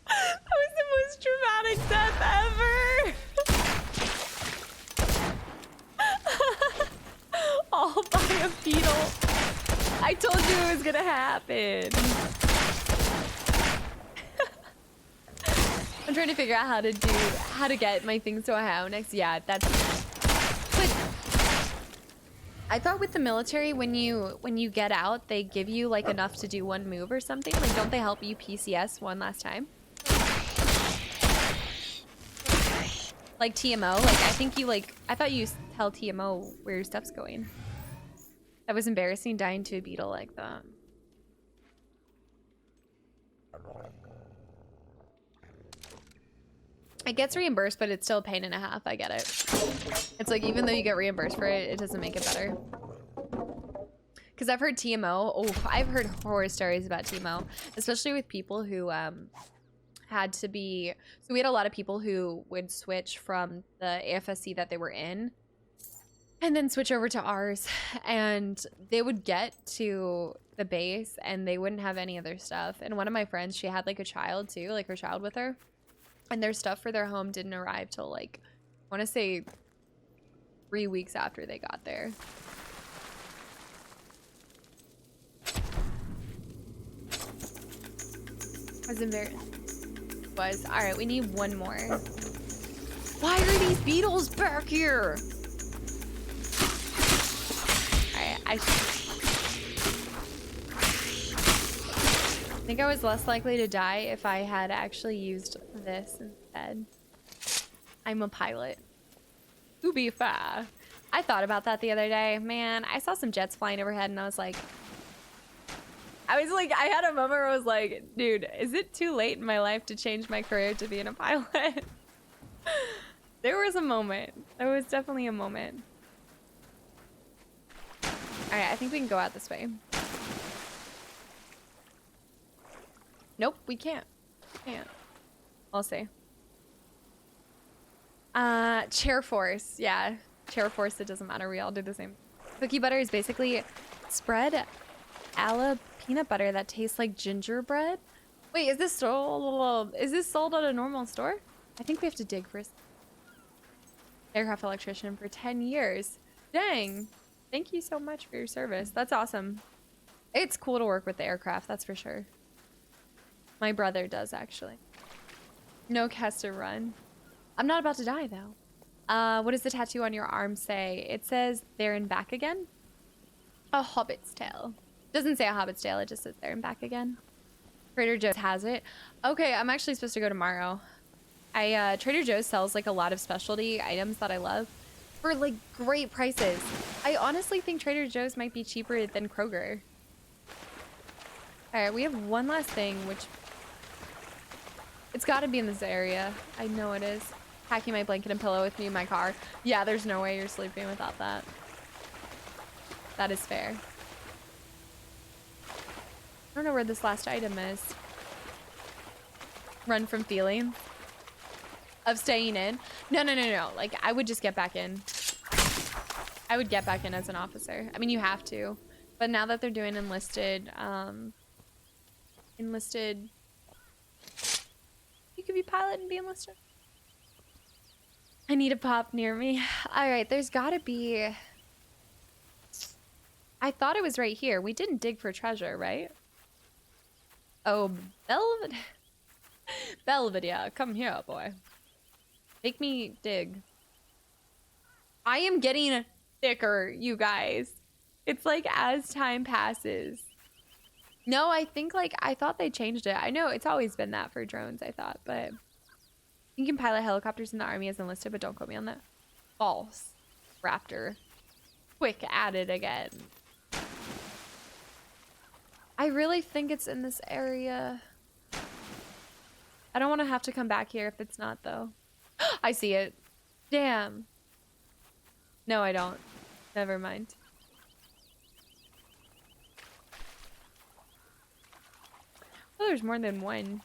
That was the most dramatic death ever. All by a beetle. I told you it was gonna happen. I'm trying to figure out how to get my things to a how next. Yeah, that's. But I thought with the military, when you get out, they give you like enough to do 1 move or something. Like, don't they help you PCS one last time? Like TMO. Like, I think you I thought you tell TMO where your stuff's going. That was embarrassing, dying to a beetle like that. It gets reimbursed, but it's still a pain and a half. I get it. It's like, even though you get reimbursed for it, it doesn't make it better. Because I've heard TMO. Oh, I've heard horror stories about TMO, especially with people who had to be. So we had a lot of people who would switch from the AFSC that they were in and then switch over to ours. And they would get to the base and they wouldn't have any other stuff. And one of my friends, she had like a child too, like her child with her. And their stuff for their home didn't arrive till like, I want to say 3 weeks after they got there. Was all right. We need 1 more. Why are these beetles back here? All right, I think I was less likely to die if I had actually used this instead. I'm a pilot. To be fair, I thought about that the other day. Man, I saw some jets flying overhead and I was like, I had a moment where I was like, dude, is it too late in my life to change my career to being a pilot? There was a moment. There was definitely a moment. All right, I think we can go out this way. Nope, we can't. We can't. I'll see. Chair force. Yeah. Chair force, it doesn't matter. We all do the same. Cookie butter is basically spread a la peanut butter that tastes like gingerbread. Wait, is this sold at a normal store? I think we have to dig for a aircraft electrician for 10 years. Dang. Thank you so much for your service. That's awesome. It's cool to work with the aircraft, that's for sure. My brother does, actually. No Kester run. I'm not about to die, though. What does the tattoo on your arm say? It says there and back again. A hobbit's tale. Doesn't say a hobbit's tale, it just says there and back again. Trader Joe's has it. Okay, I'm actually supposed to go tomorrow. Trader Joe's sells like a lot of specialty items that I love for like great prices. I honestly think Trader Joe's might be cheaper than Kroger. All right, we have one last thing, which it's got to be in this area. I know it is. Packing my blanket and pillow with me in my car. Yeah, there's no way you're sleeping without that. That is fair. I don't know where this last item is. Run from feelings of staying in. No. Like, I would just get back in. I would get back in as an officer. I mean, you have to. But now that they're doing enlisted, you could be pilot and be enlisted. I need a pop near me. All right, there's gotta be. I thought it was right here. We didn't dig for treasure, right? Oh, Belvedere, come here, boy. Make me dig. I am getting thicker, you guys. It's like as time passes. No, I think like, I thought they changed it. I know it's always been that for drones, I thought, but you can pilot helicopters in the army as enlisted, but don't quote me on that. False. Raptor. Quick, added again. I really think it's in this area. I don't want to have to come back here if it's not, though. I see it. Damn. No, I don't. Never mind. Oh, there's more than one.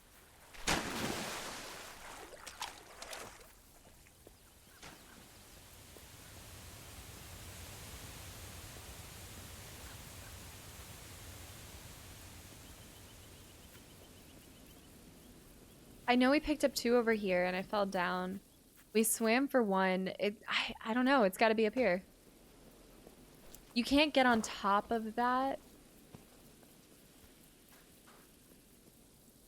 I know we picked up two over here and I fell down. We swam for one. I don't know. It's got to be up here. You can't get on top of that.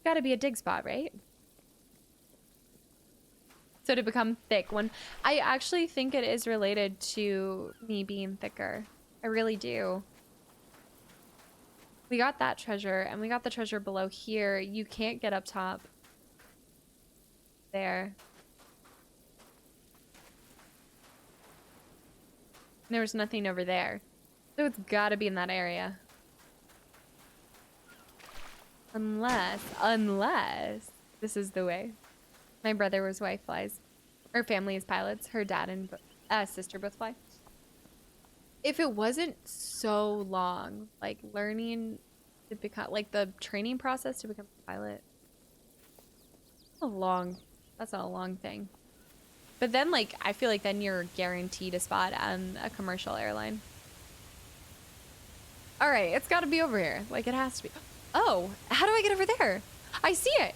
Got to be a dig spot, right? So to become thick one. I actually think it is related to me being thicker. I really do. We got that treasure and we got the treasure below here. You can't get up top. There. There was nothing over there. So it's gotta be in that area. Unless this is the way. My brother's wife flies. Her family is pilots. Her dad and sister both fly. If it wasn't so long, like learning to become, like the training process to become a pilot. That's not a long thing. But then, like, I feel like then you're guaranteed a spot on a commercial airline. All right, it's got to be over here. Like, it has to be. Oh, how do I get over there? I see it.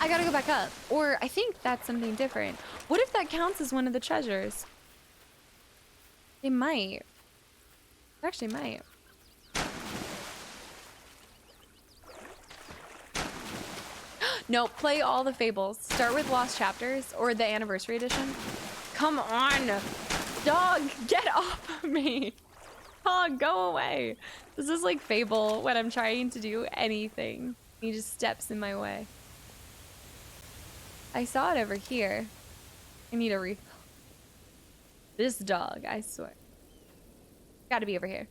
I got to go back up. Or I think that's something different. What if that counts as one of the treasures? It might. It actually might. No, play all the Fables. Start with Lost Chapters or the Anniversary Edition. Come on. Dog, get off of me. Dog, go away. This is like Fable when I'm trying to do anything. He just steps in my way. I saw it over here. I need a refill. This dog, I swear. Gotta be over here.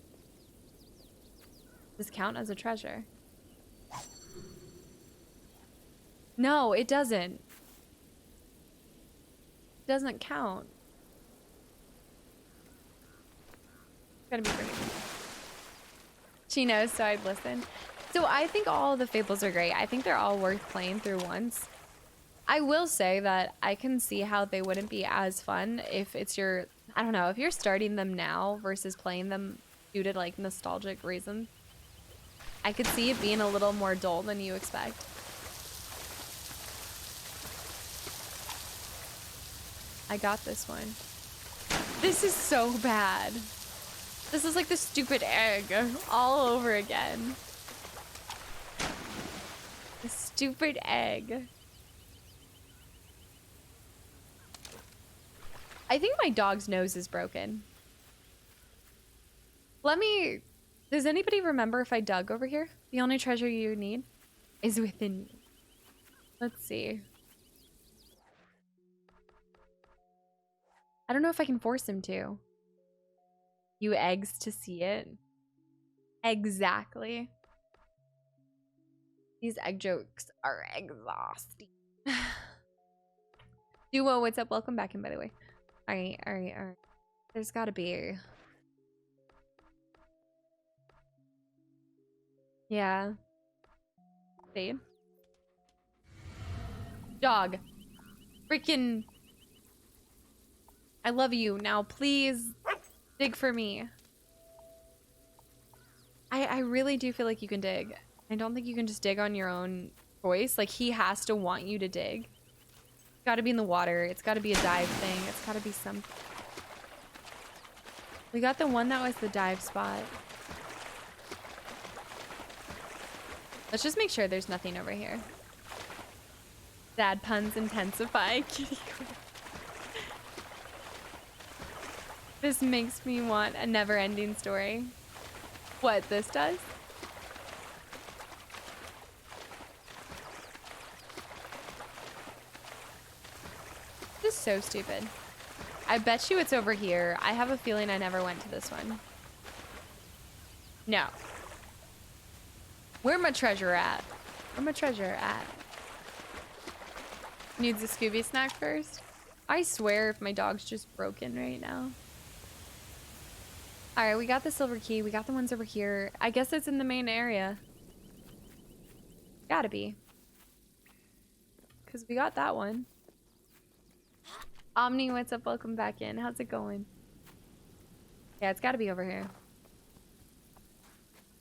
Does this count as a treasure? No, it doesn't. It doesn't count. Gotta be right. She knows, so I'd listen. So I think all of the Fables are great. I think they're all worth playing through once. I will say that I can see how they wouldn't be as fun if it's your, I don't know, if you're starting them now versus playing them due to like nostalgic reasons. I could see it being a little more dull than you expect. I got this one. This is so bad. This is like the stupid egg all over again. The stupid egg. I think my dog's nose is broken. Does anybody remember if I dug over here? The only treasure you need is within you. Let's see. I don't know if I can force him to. You eggs to see it. Exactly. These egg jokes are exhausting. Duo, what's up? Welcome back in, by the way. Alright. There's gotta be. Yeah. Babe. Dog. Freaking. I love you. Now please dig for me. I really do feel like you can dig. I don't think you can just dig on your own choice. Like, he has to want you to dig. It's gotta be in the water. It's gotta be a dive thing. It's gotta be something. We got the one that was the dive spot. Let's just make sure there's nothing over here. Dad puns intensify. Kitty corner. This makes me want a never-ending story. What this does? This is so stupid. I bet you it's over here. I have a feeling I never went to this one. No. Where my treasure at? Where my treasure at? Needs a Scooby snack first? I swear if my dog's just broken right now. Alright, we got the silver key. We got the ones over here. I guess it's in the main area. Gotta be. Because we got that one. Omni, what's up? Welcome back in. How's it going? Yeah, it's gotta be over here.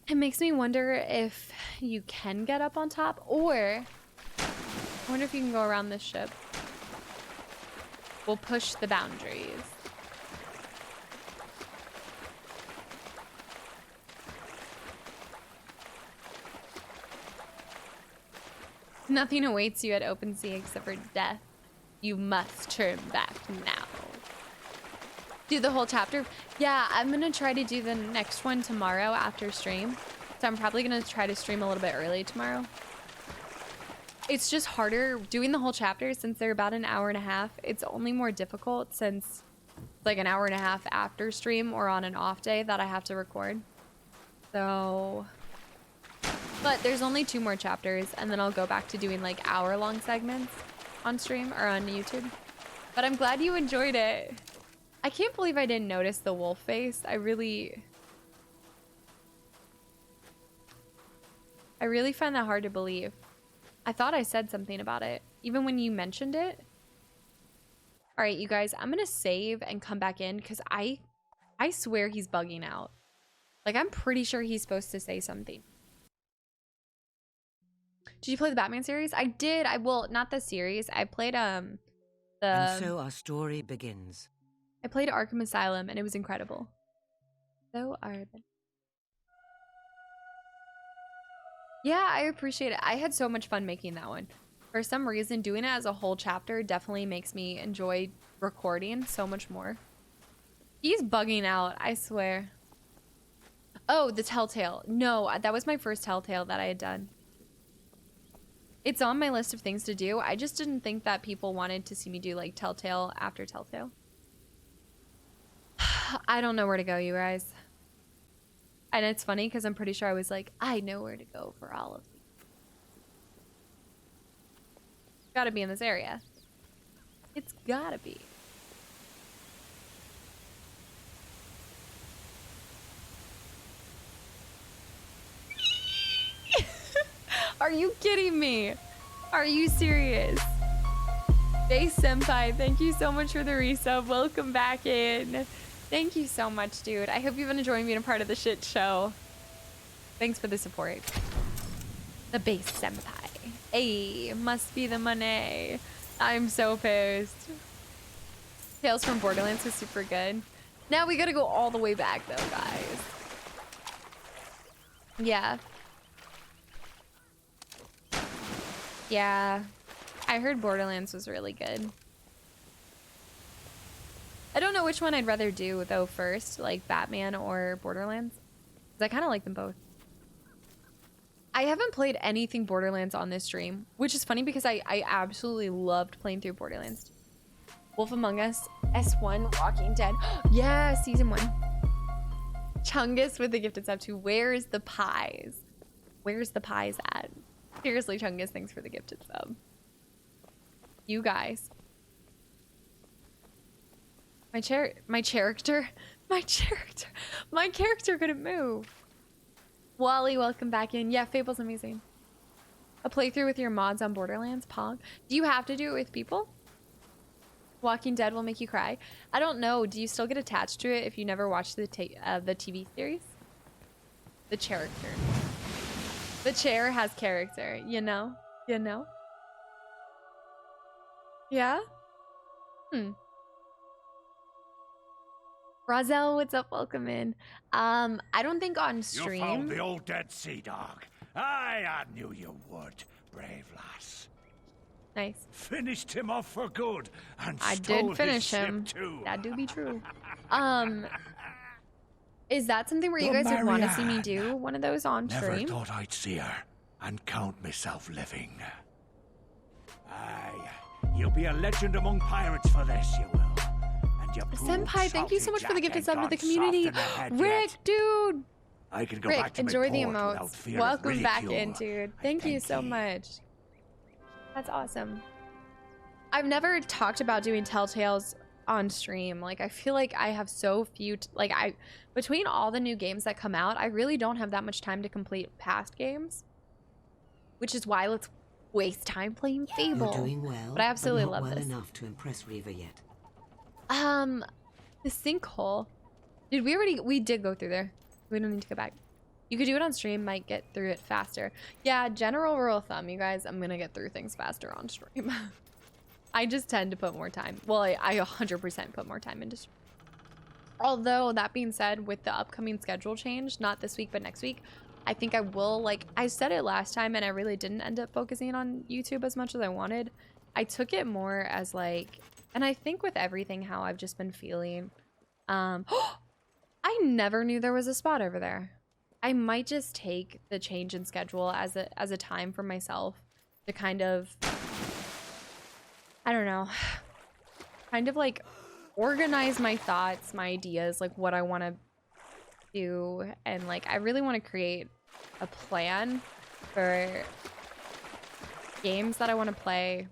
It makes me wonder if you can get up on top, or I wonder if you can go around this ship. We'll push the boundaries. Nothing awaits you at open sea except for death. You must turn back now. Do the whole chapter? Yeah, I'm gonna try to do the next one tomorrow after stream. So I'm probably gonna try to stream a little bit early tomorrow. It's just harder doing the whole chapter since they're about an hour and a half. It's only more difficult since it's like an hour and a half after stream or on an off day that I have to record. So, but there's only 2 more chapters and then I'll go back to doing like hour-long segments on stream or on YouTube. But I'm glad you enjoyed it. I can't believe I didn't notice the wolf face. I really find that hard to believe. I thought I said something about it, even when you mentioned it. All right, you guys, I'm gonna save and come back in because I swear he's bugging out. Like, I'm pretty sure he's supposed to say something. Did you play the Batman series? I did. Well, not the series. I played And so our story begins. I played Arkham Asylum and it was incredible. So yeah, I appreciate it. I had so much fun making that one. For some reason, doing it as a whole chapter definitely makes me enjoy recording so much more. He's bugging out, I swear. Oh, the Telltale. No, that was my first Telltale that I had done. It's on my list of things to do. I just didn't think that people wanted to see me do like Telltale after Telltale. I don't know where to go, you guys. And it's funny because I'm pretty sure I was like, I know where to go for all of these. Gotta be in this area. It's gotta be. Are you kidding me? Are you serious? Base Senpai, thank you so much for the resub. Welcome back in. Thank you so much, dude. I hope you've been enjoying being a part of the shit show. Thanks for the support. The Base Senpai. Hey, must be the money. I'm so pissed. Tales from Borderlands was super good. Now we gotta go all the way back though, guys. Yeah. Yeah. I heard Borderlands was really good. I don't know which one I'd rather do though first, like Batman or Borderlands. Because I kind of like them both. I haven't played anything Borderlands on this stream, which is funny because I absolutely loved playing through Borderlands. Wolf Among Us, S1, Walking Dead. Yeah, season 1. Chungus with the gifted sub to Where's the Pies? Where's the pies at? Seriously, Chungus, thanks for the gifted sub. You guys. My character couldn't move. Wally, welcome back in. Yeah, Fable's amazing. A playthrough with your mods on Borderlands, Pog. Do you have to do it with people? Walking Dead will make you cry. I don't know. Do you still get attached to it if you never watched the TV series? The character. The chair has character, you know? You know? Yeah? Razel, what's up? Welcome in. I don't think on stream. You found the old dead sea dog. I knew you would, brave lass. Nice. Finished him off for good, and I stole did finish his him. ship too. That do be true. Is that something where you guys would want to see me do one of those on Never stream? thought I'd see her and count myself living. Aye, you'll be a legend among pirates for this, you will. And your Senpai, thank you so much for the gifted sub to the community. Rick, dude. I can go Rick, back to enjoy the my port without emotes. fear of Welcome back ridicule. in, dude. I Thank you so ye. much. That's awesome. I've never talked about doing Telltales on stream. Like, I feel like I have so few, between all the new games that come out, I really don't have that much time to complete past games. Which is why let's waste time playing Fable. You're doing well, but I absolutely not love well this. enough to impress Reva yet. The sinkhole. Dude, we did go through there. We don't need to go back. You could do it on stream, might get through it faster. Yeah, general rule of thumb, you guys, I'm gonna get through things faster on stream. I just tend to put more time. Well, I 100% put more time into stream. Although, that being said, with the upcoming schedule change, not this week, but next week, I think I will, like, I said it last time and I really didn't end up focusing on YouTube as much as I wanted. I took it more as, like, and I think with everything how I've just been feeling, I never knew there was a spot over there. I might just take the change in schedule as a time for myself to kind of, I don't know, kind of like organize my thoughts, my ideas, like what I want to do. And like, I really want to create a plan for games that I want to play.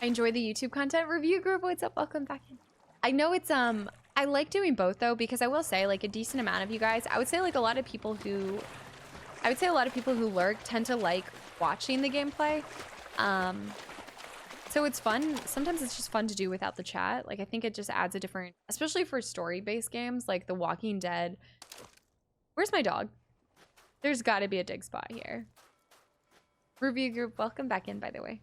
I enjoy the YouTube content review group. What's up? Welcome back in. I know it's, I like doing both though, because I will say like a decent amount of you guys, I would say like a lot of people who lurk tend to like watching the gameplay. So it's fun. Sometimes it's just fun to do without the chat. Like I think it just adds a different, especially for story-based games like The Walking Dead. Where's my dog? There's gotta be a dig spot here. Review group, welcome back in, by the way.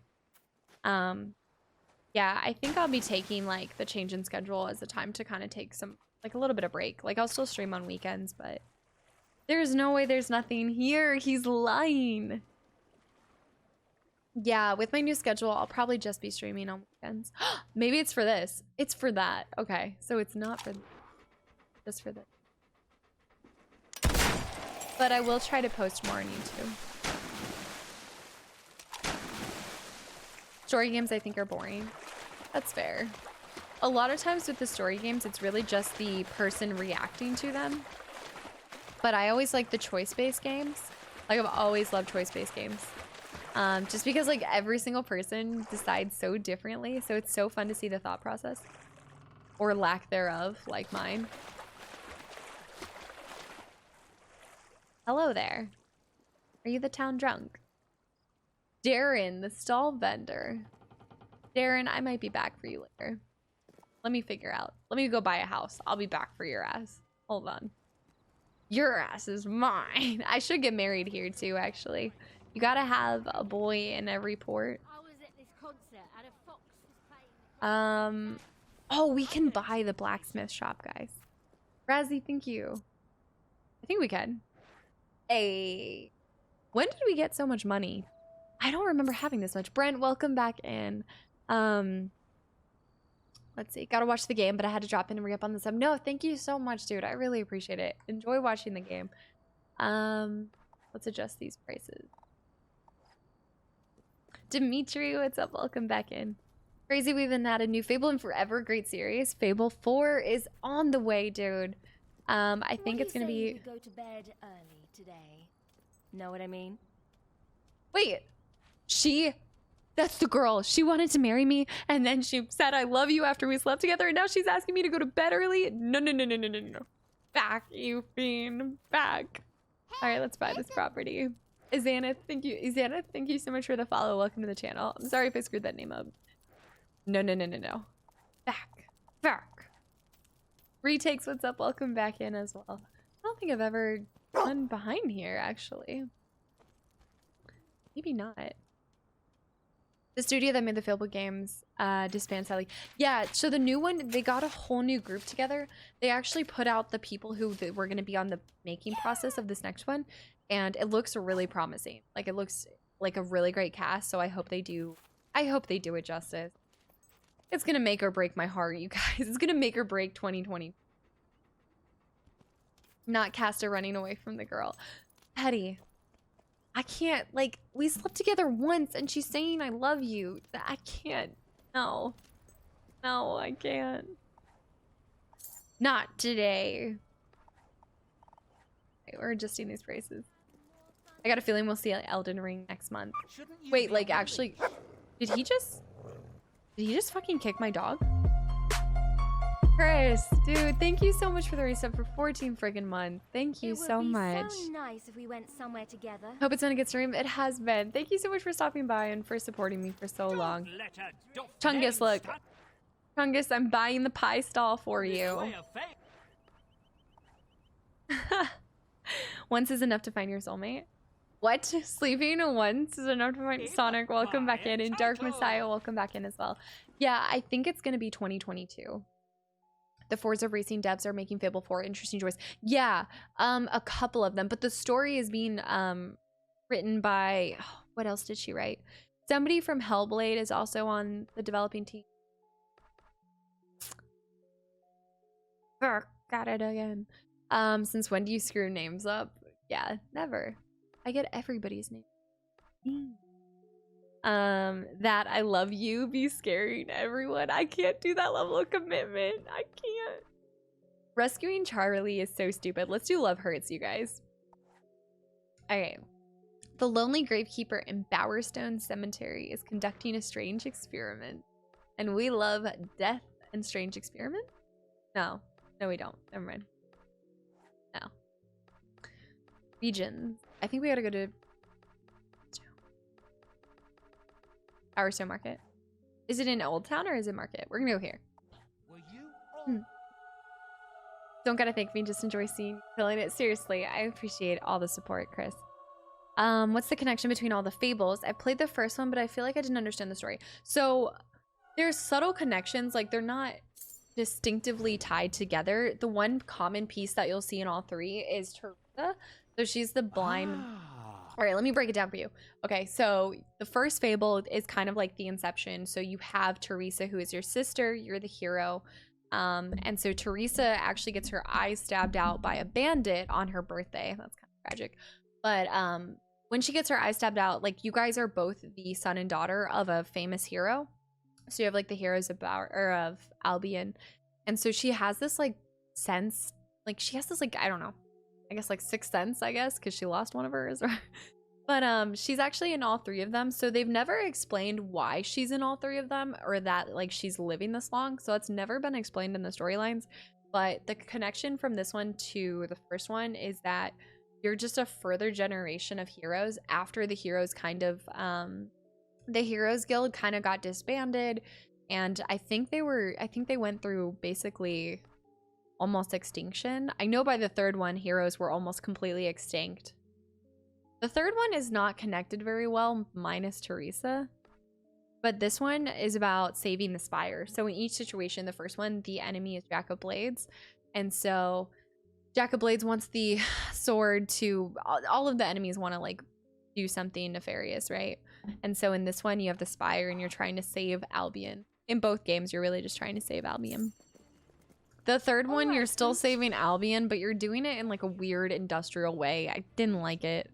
Yeah, I think I'll be taking like the change in schedule as a time to kind of take some, like a little bit of break. Like I'll still stream on weekends, but there's no way there's nothing here. He's lying. Yeah, with my new schedule, I'll probably just be streaming on weekends. Maybe it's for this. It's for that. Okay, so it's not for, just for this. But I will try to post more on YouTube. Story games I think are boring. That's fair. A lot of times with the story games, it's really just the person reacting to them. But I always like the choice-based games. Like I've always loved choice-based games. Just because like every single person decides so differently. So it's so fun to see the thought process. Or lack thereof, like mine. Hello there. Are you the town drunk? Darren, the stall vendor. Darren, I might be back for you later. Let me figure out. Let me go buy a house. I'll be back for your ass. Hold on. Your ass is mine. I should get married here too, actually. You gotta have a boy in every port. I was at this concert and a fox was playing. Oh, we can buy the blacksmith shop, guys. Razzie, thank you. I think we can. Hey. When did we get so much money? I don't remember having this much. Brent, welcome back in. Let's see. Gotta watch the game, but I had to drop in and re-up on the sub. No, thank you so much, dude. I really appreciate it. Enjoy watching the game. Let's adjust these prices. Dimitri, what's up? Welcome back in. Crazy, we've been at a new Fable in forever. Great series. Fable 4 is on the way, dude. I think it's gonna be... Go to bed early today. Know what I mean? Wait. That's the girl. She wanted to marry me, and then she said, I love you after we slept together, and now she's asking me to go to bed early? No, no, no, no, no, no, no. Back, you fiend. Back. All right, let's buy this property. Izana, thank you. Izana, thank you so much for the follow. Welcome to the channel. I'm sorry if I screwed that name up. No, no, no, no, no. Back. Back. Retakes, what's up? Welcome back in as well. I don't think I've ever done behind here, actually. Maybe not. The studio that made the Fable games disbanded sadly. Yeah, so the new one, they got a whole new group together. They actually put out the people who were going to be on the making process of this next one, and it looks really promising. Like, it looks like a really great cast, so I hope they do it justice. It's going to make or break my heart, you guys. It's going to make or break 2020. Not Casta running away from the girl. Petty. I can't, like, we slept together once and she's saying I love you. I can't. No. No, I can't. Not today. Okay, we're adjusting these prices. I got a feeling we'll see Elden Ring next month. Wait, like, actually, did he just fucking kick my dog? Chris, dude, thank you so much for the resub for 14 friggin' months. Thank you so much. It would be so nice if we went somewhere together. Hope it's been a good stream. It has been. Thank you so much for stopping by and for supporting me for so long. Chungus, look. Chungus, I'm buying the pie stall for you. Once is enough to find your soulmate. What? Sleeping once is enough to find Sonic. Welcome back in. And Dark Messiah, welcome back in as well. Yeah, I think it's going to be 2022. The Forza Racing devs are making Fable 4 interesting choice. Yeah, a couple of them. But the story is being written by... Oh, what else did she write? Somebody from Hellblade is also on the developing team. Got it again. Since when do you screw names up? Yeah, never. I get everybody's name. That I love you be scaring everyone. I can't do that level of commitment. I can't. Rescuing Charlie is so stupid. Let's do Love Hurts, you guys. Okay. The lonely gravekeeper in Bowerstone Cemetery is conducting a strange experiment. And we love death and strange experiment? No. No, we don't. Never mind. No. Regions. I think we gotta go to Bowerstone Market. Is it in Old Town or is it Market? We're gonna go here. Don't gotta thank me, just enjoy seeing you killing it. Seriously, I appreciate all the support, Chris. What's the connection between all the Fables? I played the first one, but I feel like I didn't understand the story. So there's subtle connections, like they're not distinctively tied together. The one common piece that you'll see in all three is Teresa. So she's the blind... All right, let me break it down for you. Okay, so the first Fable is kind of like the Inception. So you have Teresa, who is your sister. You're the hero. And so Teresa actually gets her eyes stabbed out by a bandit on her birthday. That's kind of tragic. But when she gets her eyes stabbed out, like you guys are both the son and daughter of a famous hero. So you have like the heroes of Albion. And so she has this like sense, like she has this like, I don't know, I guess like sixth sense, I guess, because she lost one of hers. But she's actually in all three of them. So they've never explained why she's in all three of them or that like she's living this long. So it's never been explained in the storylines. But the connection from this one to the first one is that you're just a further generation of heroes after the heroes kind of the Heroes Guild kind of got disbanded, and I think they went through basically almost extinction. I know by the third one, heroes were almost completely extinct. The third one is not connected very well, minus Teresa. But this one is about saving the Spire. So in each situation, the first one, the enemy is Jack of Blades. And so Jack of Blades wants the sword to... all of the enemies want to, like, do something nefarious, right? And so in this one, you have the Spire and you're trying to save Albion. In both games, you're really just trying to save Albion. The third one, you're still saving Albion, but you're doing it in, like, a weird industrial way. I didn't like it.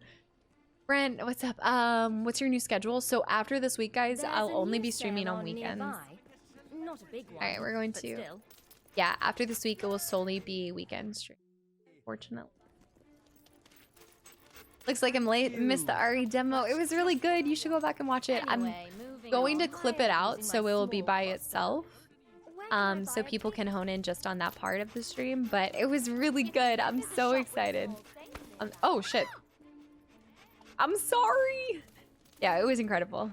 Brent, what's up? What's your new schedule? So after this week, guys, I'll only be streaming on weekends. Not a big one. All right, we're going to... Still. Yeah, after this week, it will solely be weekend stream. Fortunately. Looks like I'm late. Missed the RE demo. It was really good. You should go back and watch it. Anyway, I'm going to clip it out so it will be by itself. So people can hone in just on that part of the stream. But it was really good. I'm so excited. Oh, shit. I'm sorry. Yeah, it was incredible.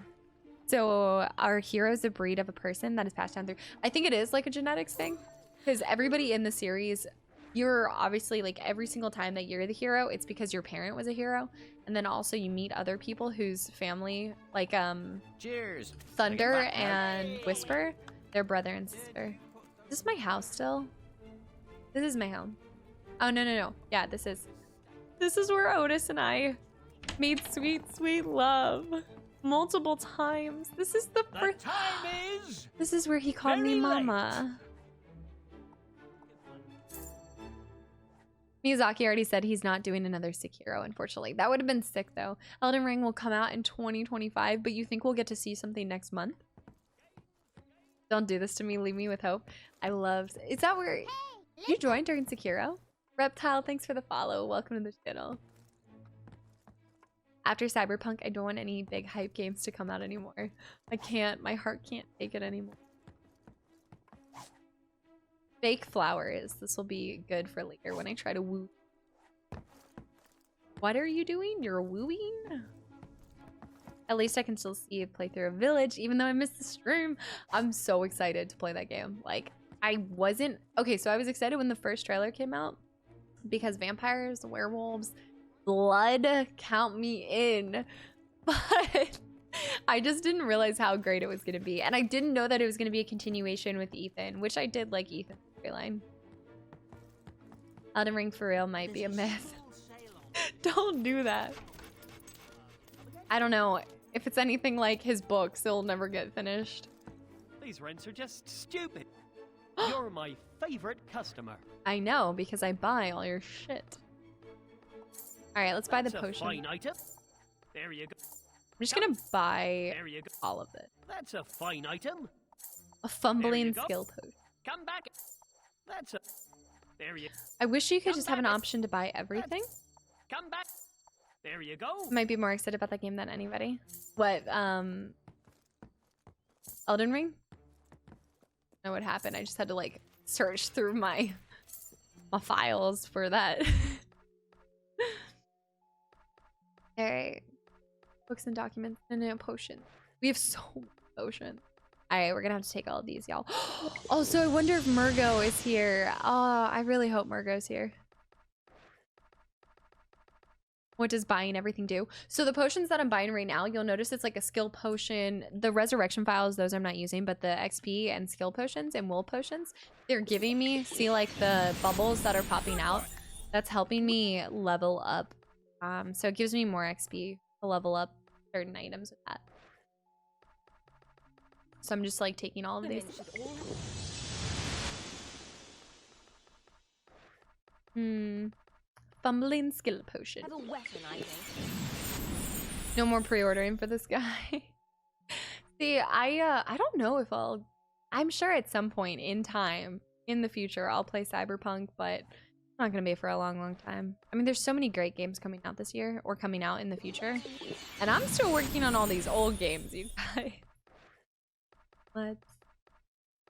So our hero is a breed of a person that is passed down through... I think it is like a genetics thing. Because everybody in the series, you're obviously like every single time that you're the hero, it's because your parent was a hero. And then also you meet other people whose family, like Cheers. Thunder and Whisper, they're brother and sister. Is this my house still? This is my home. Oh, no. Yeah, this is where Otis and I made sweet love multiple times. This is the first time is this is where he called me mama. Miyazaki already said he's not doing another Sekiro, unfortunately. That would have been sick though. Elden Ring will come out in 2025, but you think we'll get to see something next month? Don't do this to me, leave me with hope. I love... Is that where... you joined during Sekiro? Reptile, thanks for the follow. Welcome to the channel. After Cyberpunk, I don't want any big hype games to come out anymore. I can't. My heart can't take it anymore. Fake flowers. This will be good for later when I try to woo. What are you doing? You're wooing? At least I can still see a playthrough of Village, even though I missed the stream. I'm so excited to play that game. Like, I wasn't... Okay, so I was excited when the first trailer came out because vampires, werewolves... blood, count me in. But I just didn't realize how great it was going to be. And I didn't know that it was going to be a continuation with Ethan, which I did like Ethan's storyline. Elden Ring for real might be a myth. Don't do that. I don't know. If it's anything like his books, it'll never get finished. These rents are just stupid. You're my favorite customer. I know, because I buy all your shit. Alright, let's buy the potion. That's a fine item. There you go. I'm just gonna buy There you go. all of it. That's a fine item. A fumbling There you go. skill potion. Come back. That's a... There you... I wish you could Come just have an back. option to buy everything. Come back. There you go. Might be more excited about that game than anybody. What, Elden Ring? I know what happened. I just had to, like, search through my files for that. Alright. Books and documents and a potion. We have so many potions. Alright, we're gonna have to take all of these, y'all. Also, I wonder if Murgo is here. Oh, I really hope Murgo's here. What does buying everything do? So the potions that I'm buying right now, you'll notice it's like a skill potion. The resurrection files, those I'm not using, but the XP and skill potions and wool potions, they're giving me, see like the bubbles that are popping out? That's helping me level up. So it gives me more XP to level up certain items with that. So I'm just like taking all of these. Fumbling skill potion. Have a weapon, I think. No more pre-ordering for this guy. See, I don't know if I'm sure at some point in time in the future I'll play Cyberpunk, but it's not gonna be for a long time. I mean, there's so many great games coming out this year or coming out in the future, and I'm still working on all these old games, you guys.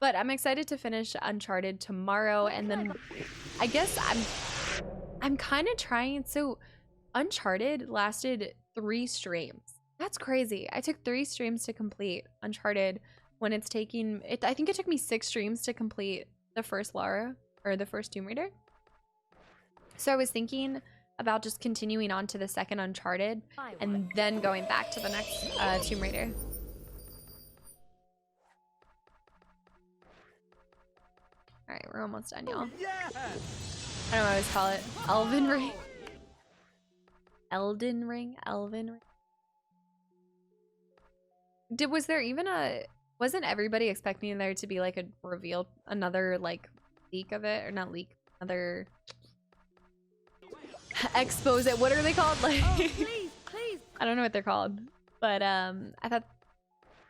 But I'm excited to finish Uncharted tomorrow, and then I guess I'm kind of trying. So Uncharted lasted 3 streams. That's crazy. I took 3 streams to complete Uncharted when it's taking it. I think it took me 6 streams to complete the first Lara or the first Tomb Raider. So I was thinking about just continuing on to the second Uncharted and then going back to the next Tomb Raider. All right, we're almost done, y'all. I don't know what I always call it. Elven Ring. Elden Ring? Elven Ring? Was there even a... Wasn't everybody expecting there to be like a reveal, another like leak of it? Or not leak, another... expose it. What are they called? Like, Please, please. I don't know what they're called. But I thought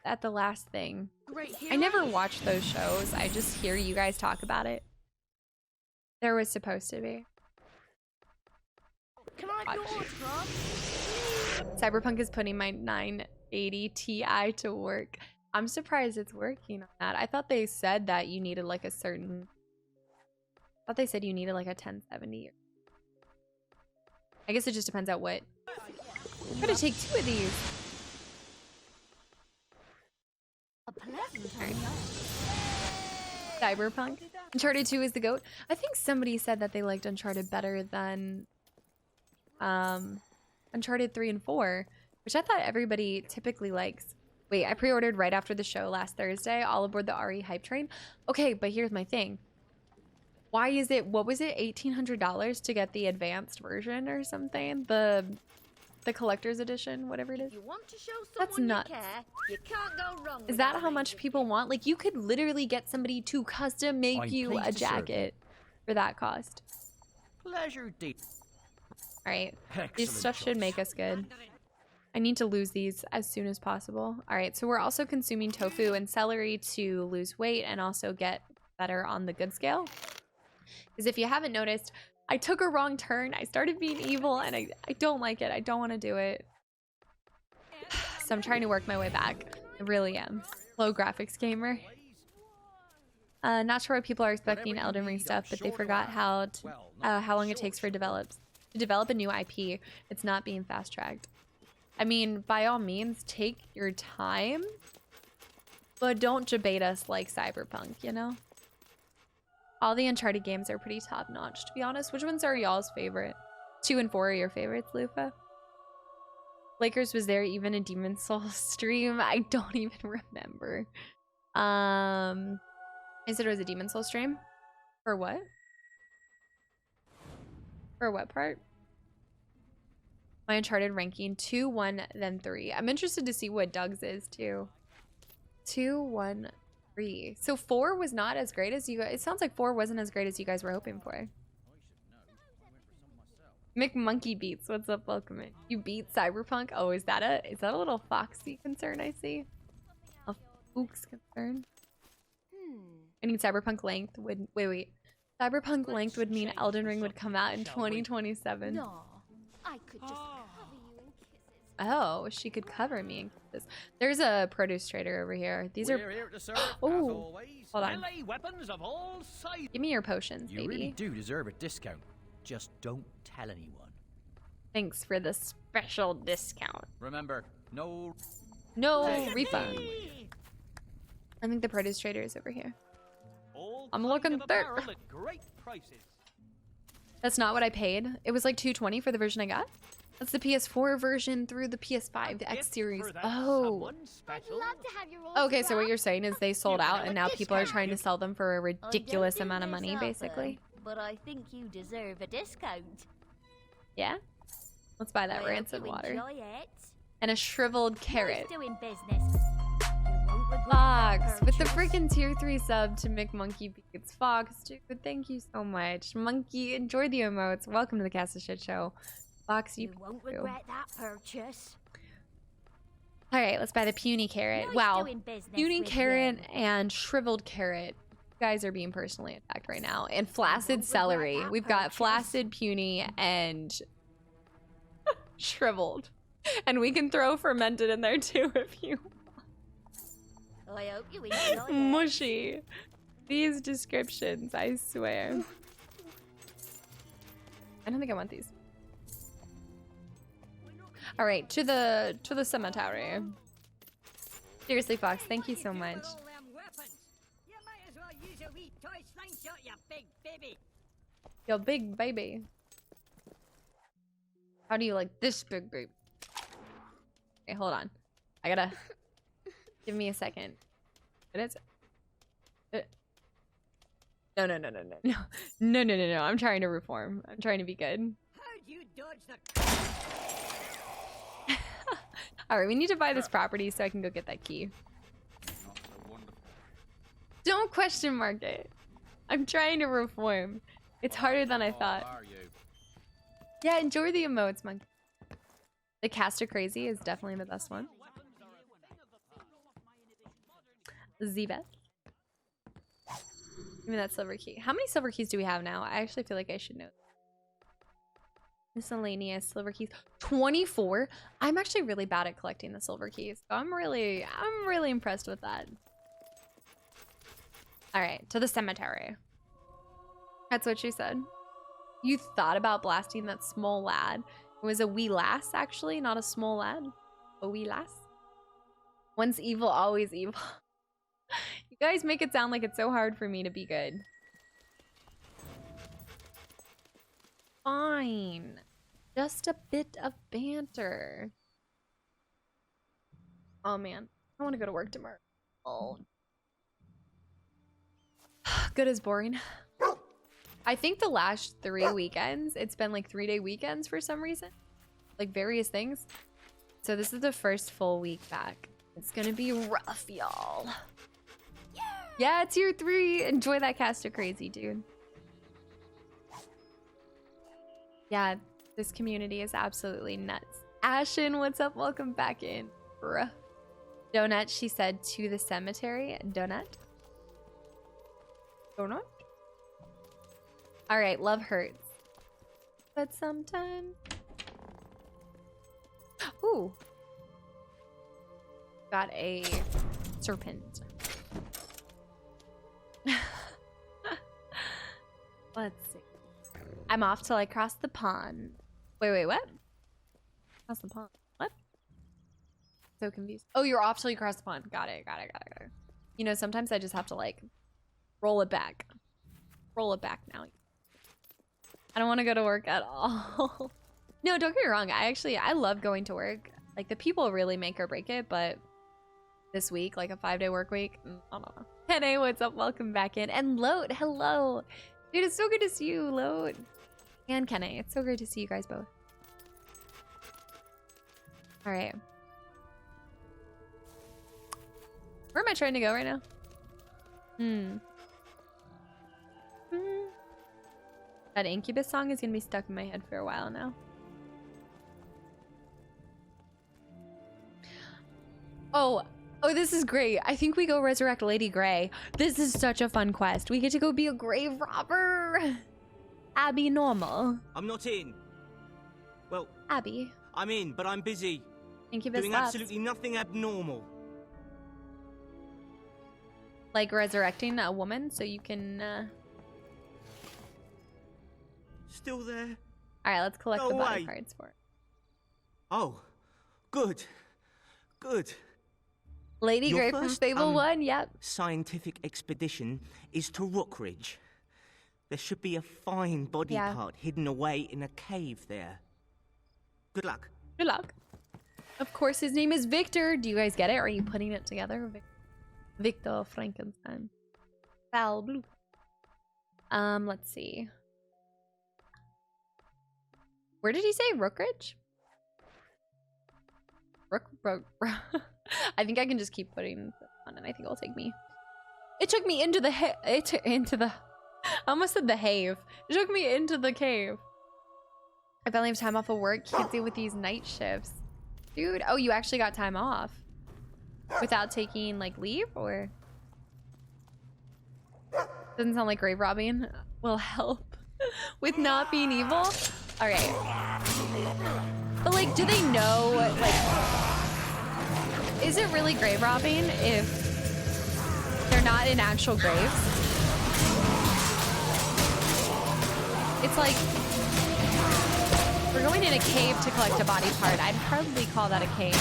at the last thing... Great I never watched those shows. I just hear you guys talk about it. There was supposed to be. Can I have your autograph? Cyberpunk is putting my 980 Ti to work. I'm surprised it's working on that. I thought they said that you needed like a certain... I thought they said you needed like a 1070. I guess it just depends on what... I'm gonna take 2 of these. A pleasant Alright. Cyberpunk. Uncharted 2 is the GOAT. I think somebody said that they liked Uncharted better than Uncharted 3 and 4, which I thought everybody typically likes. Wait, I pre-ordered right after the show last Thursday, all aboard the RE hype train. Okay, but here's my thing. Why is it, what was it, $1,800 to get the advanced version or something? The collector's edition, whatever it is. If you want to show That's someone nuts. you care, you can't go wrong Is with that a how much people want? Like, you could literally get somebody to custom make I'm you pleased a to serve you. jacket for that cost. Pleasure, deep. All right, this Excellent stuff should choice. make us good. I need to lose these as soon as possible. All right, so we're also consuming tofu and celery to lose weight and also get better on the good scale. Because if you haven't noticed, I took a wrong turn. I started being evil and I don't like it. I don't want to do it. So I'm trying to work my way back. I really am. Low graphics gamer. Not sure what people are expecting Elden Ring stuff, but they forgot how long it takes for to develop a new IP. It's not being fast-tracked. I mean, by all means, take your time, but don't debate us like Cyberpunk, you know? All the Uncharted games are pretty top-notch, to be honest. Which ones are y'all's favorite? 2 and 4 are your favorites, Lufa? Lakers was there even a Demon Souls stream? I don't even remember. Is it was a Demon Souls stream? For what? For what part? My Uncharted ranking 2, 1, then 3. I'm interested to see what Doug's is too. 2, 1, 3. So 4 was not as great as you guys. It sounds like 4 wasn't as great as you guys were hoping for. McMonkey Beats, what's up? Welcome in. You beat Cyberpunk? Oh, is that a little foxy concern I see? A Fook's concern? I need Cyberpunk length would wait. Cyberpunk length would mean Elden Ring would come out in 2027. No, I could just cover you in kisses. Oh, she could cover me in kisses. There's a produce trader over here. These are We're here to serve, Oh, as always. hold on. Melee weapons of all sizes. Give me your potions, You baby. really do deserve a discount. Just don't tell anyone. Thanks for the special discount. Remember, no... No refund. I think the produce trader is over here. All I'm kinds looking of through. apparel at great prices. That's not what I paid. It was like $220 for the version I got. That's the PS4 version through the PS5, the X Gift series. for that Oh. someone I'd special. love to have your Okay, so what autograph. you're saying is they sold You out have and a now people are discount. trying to sell them for a I don't ridiculous do amount of this money, often, basically. But I think you deserve a discount. Yeah? Let's buy that I hope rancid you water. enjoy it. And a shriveled carrot. Nice doing business. You won't regret Fox, that with the purchase. freaking tier 3 sub to McMonkey Beats. Fox, dude, thank you so much. Monkey, enjoy the emotes. Welcome to the Cast of Shit Show. Fox, you You won't too. regret that purchase. Alright, let's buy the puny carrot. Nice Wow. doing business Puny with carrot you. and shriveled carrot. You guys are being personally attacked right now. And won't flaccid regret celery. that We've got purchase. flaccid, puny, and shriveled. And we can throw fermented in there too if you I hope you enjoy it. mushy. These descriptions, I swear. I don't think I want these. All right, to the cemetery. Seriously, Fox, thank you so much. Yo, big baby. How do you like this big baby? Okay, hold on. I gotta... Give me a second. It is... No. No. I'm trying to reform. I'm trying to be good. How'd you dodge the... Alright, we need to buy this property so I can go get that key. Don't question mark it. I'm trying to reform. It's harder than I thought. Yeah, enjoy the emotes, monkey. The Kastaclysm is definitely the best one. Z-Bet. Give me that silver key. How many silver keys do we have now? I actually feel like I should know. Miscellaneous silver keys. 24? I'm actually really bad at collecting the silver keys. So I'm really impressed with that. Alright, to the cemetery. That's what she said. You thought about blasting that small lad. It was a wee lass, actually, not a small lad. A wee lass. Once evil, always evil. You guys make it sound like it's so hard for me to be good. Fine. Just a bit of banter. Oh man, I want to go to work tomorrow. Oh. Good is boring. I think the last 3 weekends, it's been like 3-day weekends for some reason. Like various things. So this is the first full week back. It's gonna be rough, y'all. Yeah, tier 3. Enjoy that Kastaclysm, dude. Yeah, this community is absolutely nuts. Ashen, what's up? Welcome back in, bruh. Donut, she said, to the cemetery. Donut. Donut? Alright, love hurts. But sometimes... Ooh. Got a serpent. Let's see. I'm off till I cross the pond. Wait, what? Cross the pond. What? So confused. Oh, you're off till you cross the pond. Got it. You know, sometimes I just have to like roll it back. Roll it back now. I don't want to go to work at all. No, don't get me wrong. I love going to work. Like the people really make or break it, but this week, like a 5-day work week, I don't know. Hey, what's up? Welcome back in. And Loat, hello. Dude, it's so good to see you, Loat. And Kenny, it's so great to see you guys both. All right. Where am I trying to go right now? That Incubus song is gonna be stuck in my head for a while now. Oh, this is great. I think we go resurrect Lady Grey. This is such a fun quest. We get to go be a grave robber. Abby normal. I'm not in. Well, Abby. I'm in, but I'm busy. Incubus doing laps. absolutely nothing abnormal. Like resurrecting a woman so you can... Still there? Alright, let's collect No the body way. parts for it. Oh, good. Lady Your Grey from first, Fable 1, yep. Scientific expedition is to Rockridge. There should be a fine body part hidden away in a cave there. Good luck. Good luck. Of course, his name is Victor. Do you guys get it? Are you putting it together? Victor Frankenstein. Val Blue. Let's see. Where did he say? Rookridge? I think I can just keep putting this on and I think it'll take me. It took me into the I almost said the have. It took me into the cave. I finally have time off of work. Can't deal with these night shifts. Dude, oh, you actually got time off. Without taking, like, leave, or? Doesn't sound like grave robbing will help with not being evil. All right. But, like, do they know, like, is it really grave robbing if they're not in actual graves? It's like, We're going in a cave to collect a body part. I'd hardly call that a cave.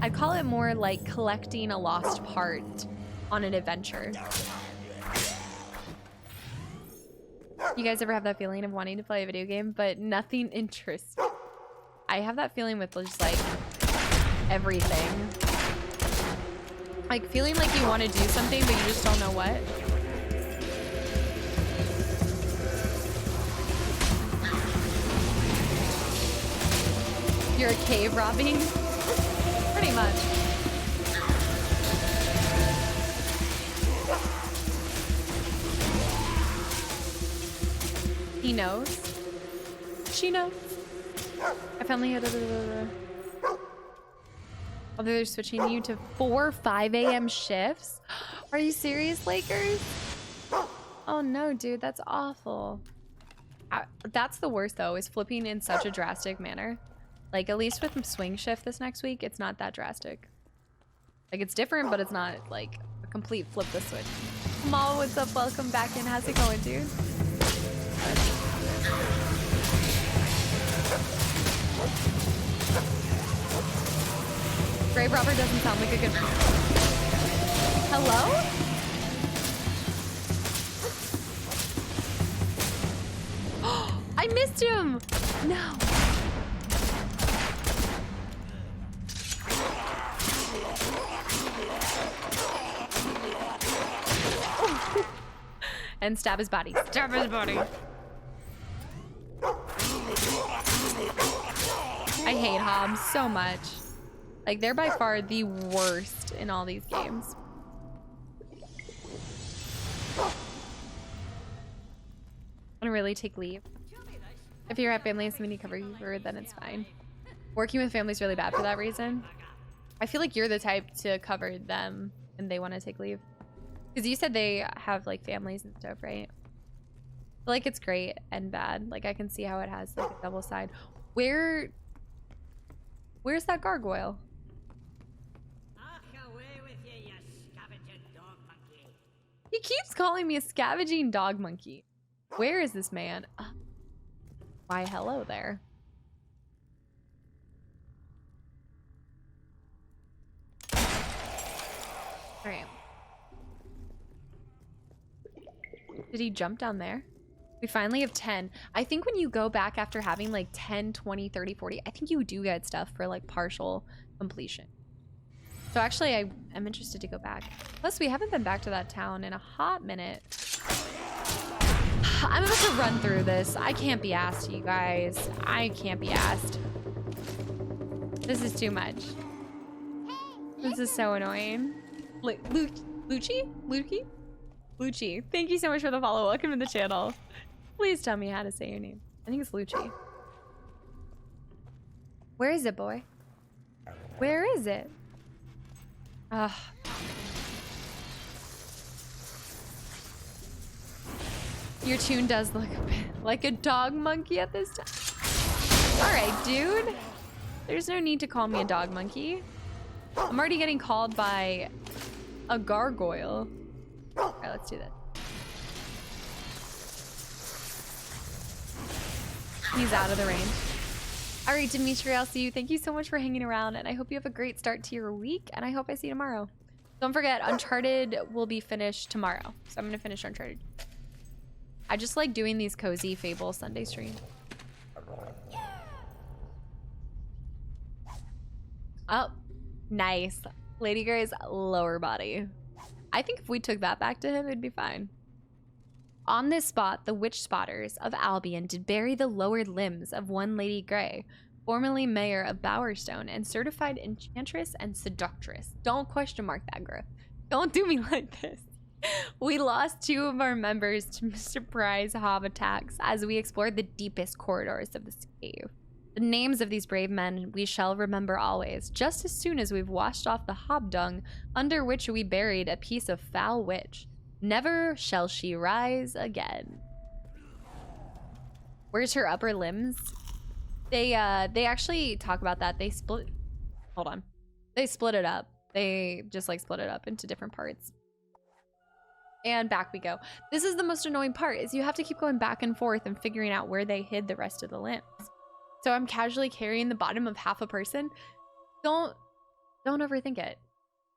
I'd call it more like collecting a lost part on an adventure. You guys ever have that feeling of wanting to play a video game, but nothing interests you? I have that feeling with just like everything. Like feeling like you want to do something, but you just don't know what. You're a cave robbing? Pretty much. He knows. She knows. I finally had a... Oh, they're switching you to 4 5 a.m. shifts? Are you serious, Lakers? Oh no, dude, that's awful. That's the worst though, is flipping in such a drastic manner. Like, at least with swing shift this next week, it's not that drastic. Like, it's different, but it's not, like, a complete flip the switch. Kamal, what's up? Welcome back in. How's it going, dude? Grave Robber doesn't sound like a good... Hello? I missed him! No. And stab his body. Stab his body. I hate Hobbs so much. Like, they're by far the worst in all these games. I'm gonna really take leave. If you're at family and somebody cover you, then it's fine. Working with family is really bad for that reason. I feel like you're the type to cover them and they want to take leave. Because you said they have like families and stuff, right? I feel like it's great and bad. Like I can see how it has like a double side. Where's that gargoyle? He keeps calling me a scavenging dog monkey. Where is this man? Why, hello there. All right. Did he jump down there? We finally have 10. I think when you go back after having like 10, 20, 30, 40, I think you do get stuff for like partial completion. So actually, I'm interested to go back. Plus, we haven't been back to that town in a hot minute. I'm about to run through this. I can't be asked, you guys. I can't be asked. This is too much. This is so annoying. Lucci? Thank you so much for the follow. Welcome to the channel. Please tell me how to say your name. I think it's Lucci. Where is it, boy? Where is it? Ugh. Your tune does look a bit like a dog monkey at this time. All right, dude. There's no need to call me a dog monkey. I'm already getting called by a gargoyle. All right, let's do this. He's out of the range. All right, Dimitri, I'll see you. Thank you so much for hanging around, and I hope you have a great start to your week, and I hope I see you tomorrow. Don't forget, Uncharted will be finished tomorrow, so I'm going to finish Uncharted. I just like doing these cozy Fable Sunday streams. Oh, nice. Lady Grey's lower body. I think if we took that back to him, it'd be fine. On this spot, the witch spotters of Albion did bury the lowered limbs of one Lady Grey, formerly mayor of Bowerstone and certified enchantress and seductress. Don't question mark that, Griff. Don't do me like this. We lost 2 of our members to surprise hob attacks as we explored the deepest corridors of this cave. The names of these brave men we shall remember always, just as soon as we've washed off the hob dung under which we buried a piece of foul witch. Never shall she rise again. Where's her upper limbs? They actually talk about that. They split, hold on. They split it up. They just like split it up into different parts. And back we go. This is the most annoying part, is you have to keep going back and forth and figuring out where they hid the rest of the lamps. So I'm casually carrying the bottom of half a person. Don't overthink it.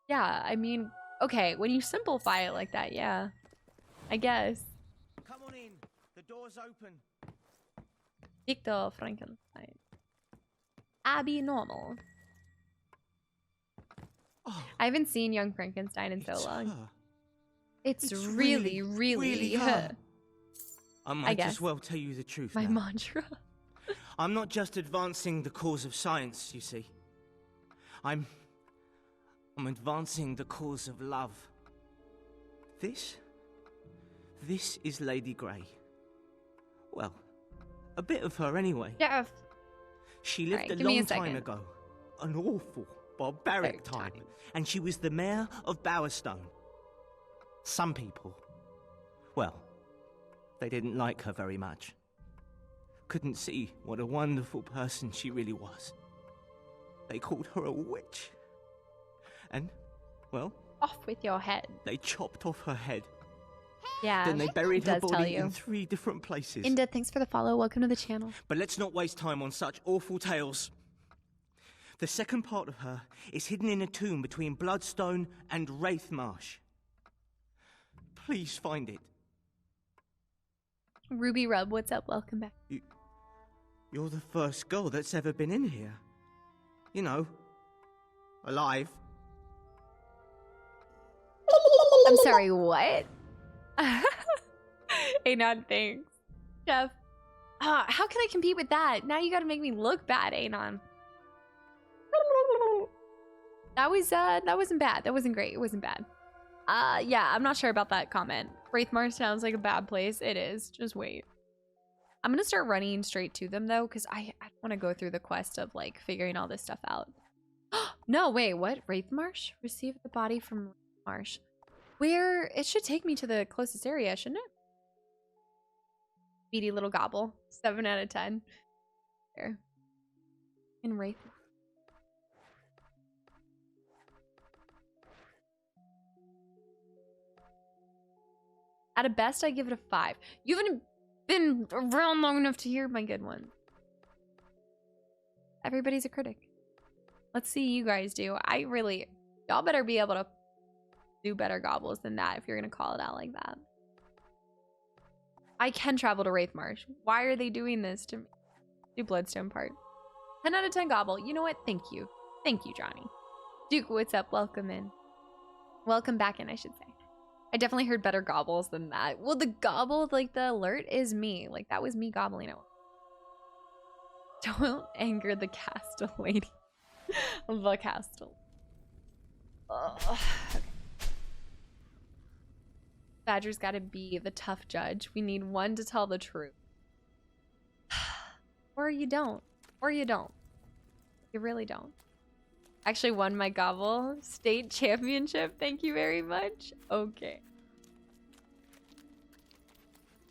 Yeah, I mean, okay, when you simplify it like that, yeah, I guess. Come on in. The door's open. Victor Frankenstein. Abby normal. Oh, I haven't seen Young Frankenstein in so it's long. her. It's really, really her. her. I might guess. as well tell you the truth My now. mantra. I'm not just advancing the cause of science, you see. I'm advancing the cause of love. This is Lady Grey. Well, a bit of her anyway. Yeah. She lived Alright, a give me a long time second. ago. An awful, barbaric time. And she was the mayor of Bowerstone. Some people, well, they didn't like her very much. Couldn't see what a wonderful person she really was. They called her a witch. And, well, Off with your head. they chopped off her head. Yeah. Then they buried her does tell body you. in 3 different places. Inda, thanks for the follow. Welcome to the channel. But let's not waste time on such awful tales. The second part of her is hidden in a tomb between Bloodstone and Wraithmarsh. Please find it. Ruby Rub, what's up? Welcome back. You're the first girl that's ever been in here. You know, alive. I'm sorry, what? Anon, thanks. Jeff. How can I compete with that? Now you gotta make me look bad, Anon. That wasn't bad. That wasn't great. It wasn't bad. Yeah, I'm not sure about that comment. Wraithmarsh sounds like a bad place. It is. Just wait. I'm gonna start running straight to them though, because I want to go through the quest of like figuring all this stuff out. No, wait, what? Wraithmarsh? Receive the body from Wraithmarsh. Where? It should take me to the closest area, shouldn't it? Beady little gobble. 7 out of 10. There. In Wraith. At a best, I give it a 5. You haven't been around long enough to hear my good one. Everybody's a critic. Let's see you guys do. Y'all better be able to do better gobbles than that if you're gonna call it out like that. I can travel to Wraithmarsh. Why are they doing this to me? Do Bloodstone part. 10 out of 10 gobble. You know what? Thank you. Thank you, Johnny. Duke, what's up? Welcome in. Welcome back in, I should say. I definitely heard better gobbles than that. Well, the gobble, like the alert is me. Like that was me gobbling it. Don't anger the castle lady. The castle. Okay. Badger's got to be the tough judge. We need one to tell the truth. Or you don't. Or you don't. You really don't. Actually won my gobble state championship. Thank you very much. Okay.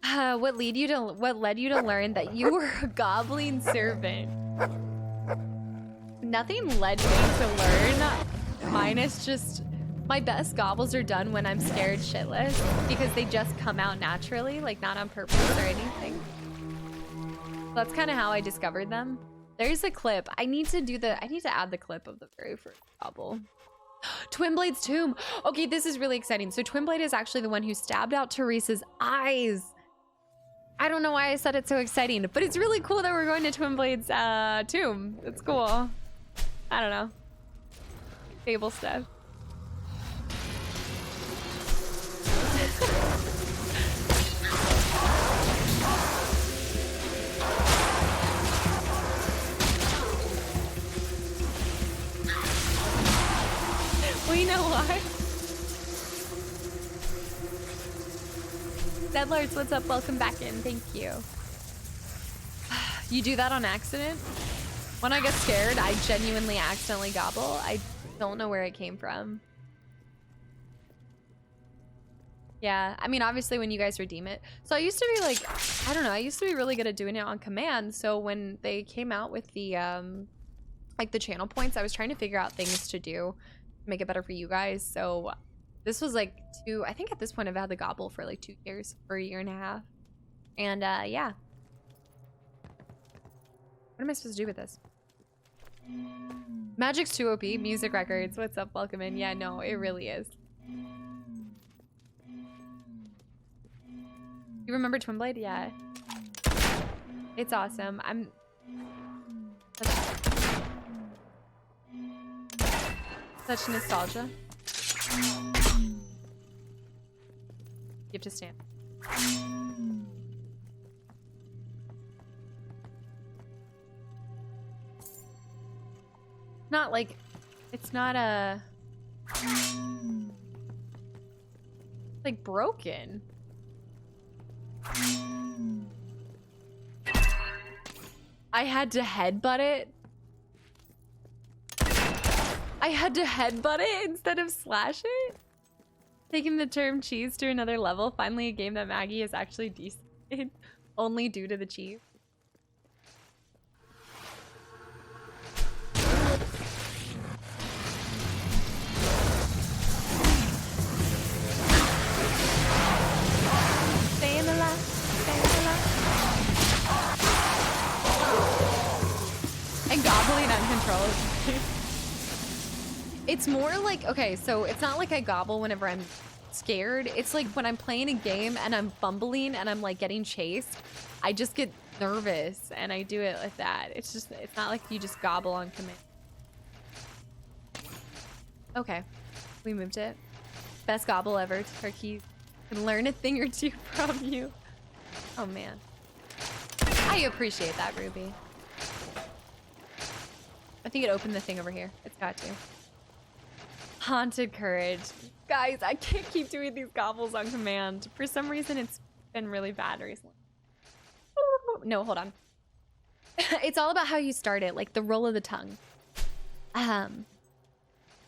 What led you to learn that you were a gobbling servant? Nothing led me to learn. Mine is just my best gobbles are done when I'm scared shitless because they just come out naturally, like not on purpose or anything. That's kind of how I discovered them. There's a clip. I need to add the clip of the very first gobble. Twinblade's tomb. Okay, this is really exciting. So Twinblade is actually the one who stabbed out Teresa's eyes. I don't know why I said it so exciting, but it's really cool that we're going to Twinblade's tomb. It's cool. I don't know. Fable stuff. We know why. Deadlarts, what's up? Welcome back in. Thank you. You do that on accident? When I get scared, I genuinely accidentally gobble. I don't know where it came from. Yeah, I mean, obviously when you guys redeem it. So I used to be like, I don't know, I used to be really good at doing it on command. So when they came out with the, like the channel points, I was trying to figure out things to do to make it better for you guys. So This was like I think at this point I've had the gobble for like 2 years, or a year and a half. And yeah. What am I supposed to do with this? Magic's too OP. Music records. What's up? Welcome in. Yeah, no, it really is. You remember Twin Blade? Yeah. It's awesome. Such nostalgia. You have to stand. Not like, it's not like broken. I had to headbutt it. I had to headbutt it instead of slash it. Taking the term cheese to another level. Finally a game that Maggie is actually decent. Only due to the cheese. Stay in the left. Stay in the left. And gobbling uncontrolled. It's more like, okay, so it's not like I gobble whenever I'm scared. It's like when I'm playing a game and I'm fumbling and I'm like getting chased, I just get nervous and I do it like that. It's not like you just gobble on command. Okay, we moved it. Best gobble ever. Turkey can learn a thing or two from you. Oh man. I appreciate that, Ruby. I think it opened the thing over here. It's got to. Haunted Courage. Guys, I can't keep doing these gobbles on command. For some reason, it's been really bad recently. No, hold on. It's all about how you start it, like the roll of the tongue.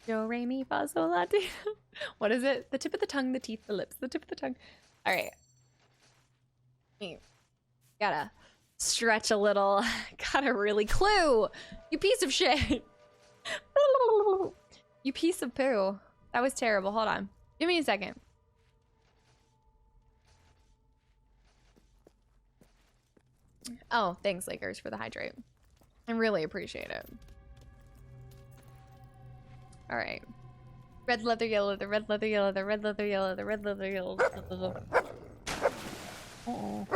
Do, re, mi, fa, sol, la, ti. What is it? The tip of the tongue, the teeth, the lips, the tip of the tongue. All right. Gotta stretch a little. Gotta really clue. You piece of shit. You piece of poo. That was terrible. Hold on. Give me a second. Oh, thanks, Lakers, for the hydrate. I really appreciate it. All right. Red leather, yellow, the red leather, yellow, the red leather, yellow, the red leather, yellow. Uh-oh.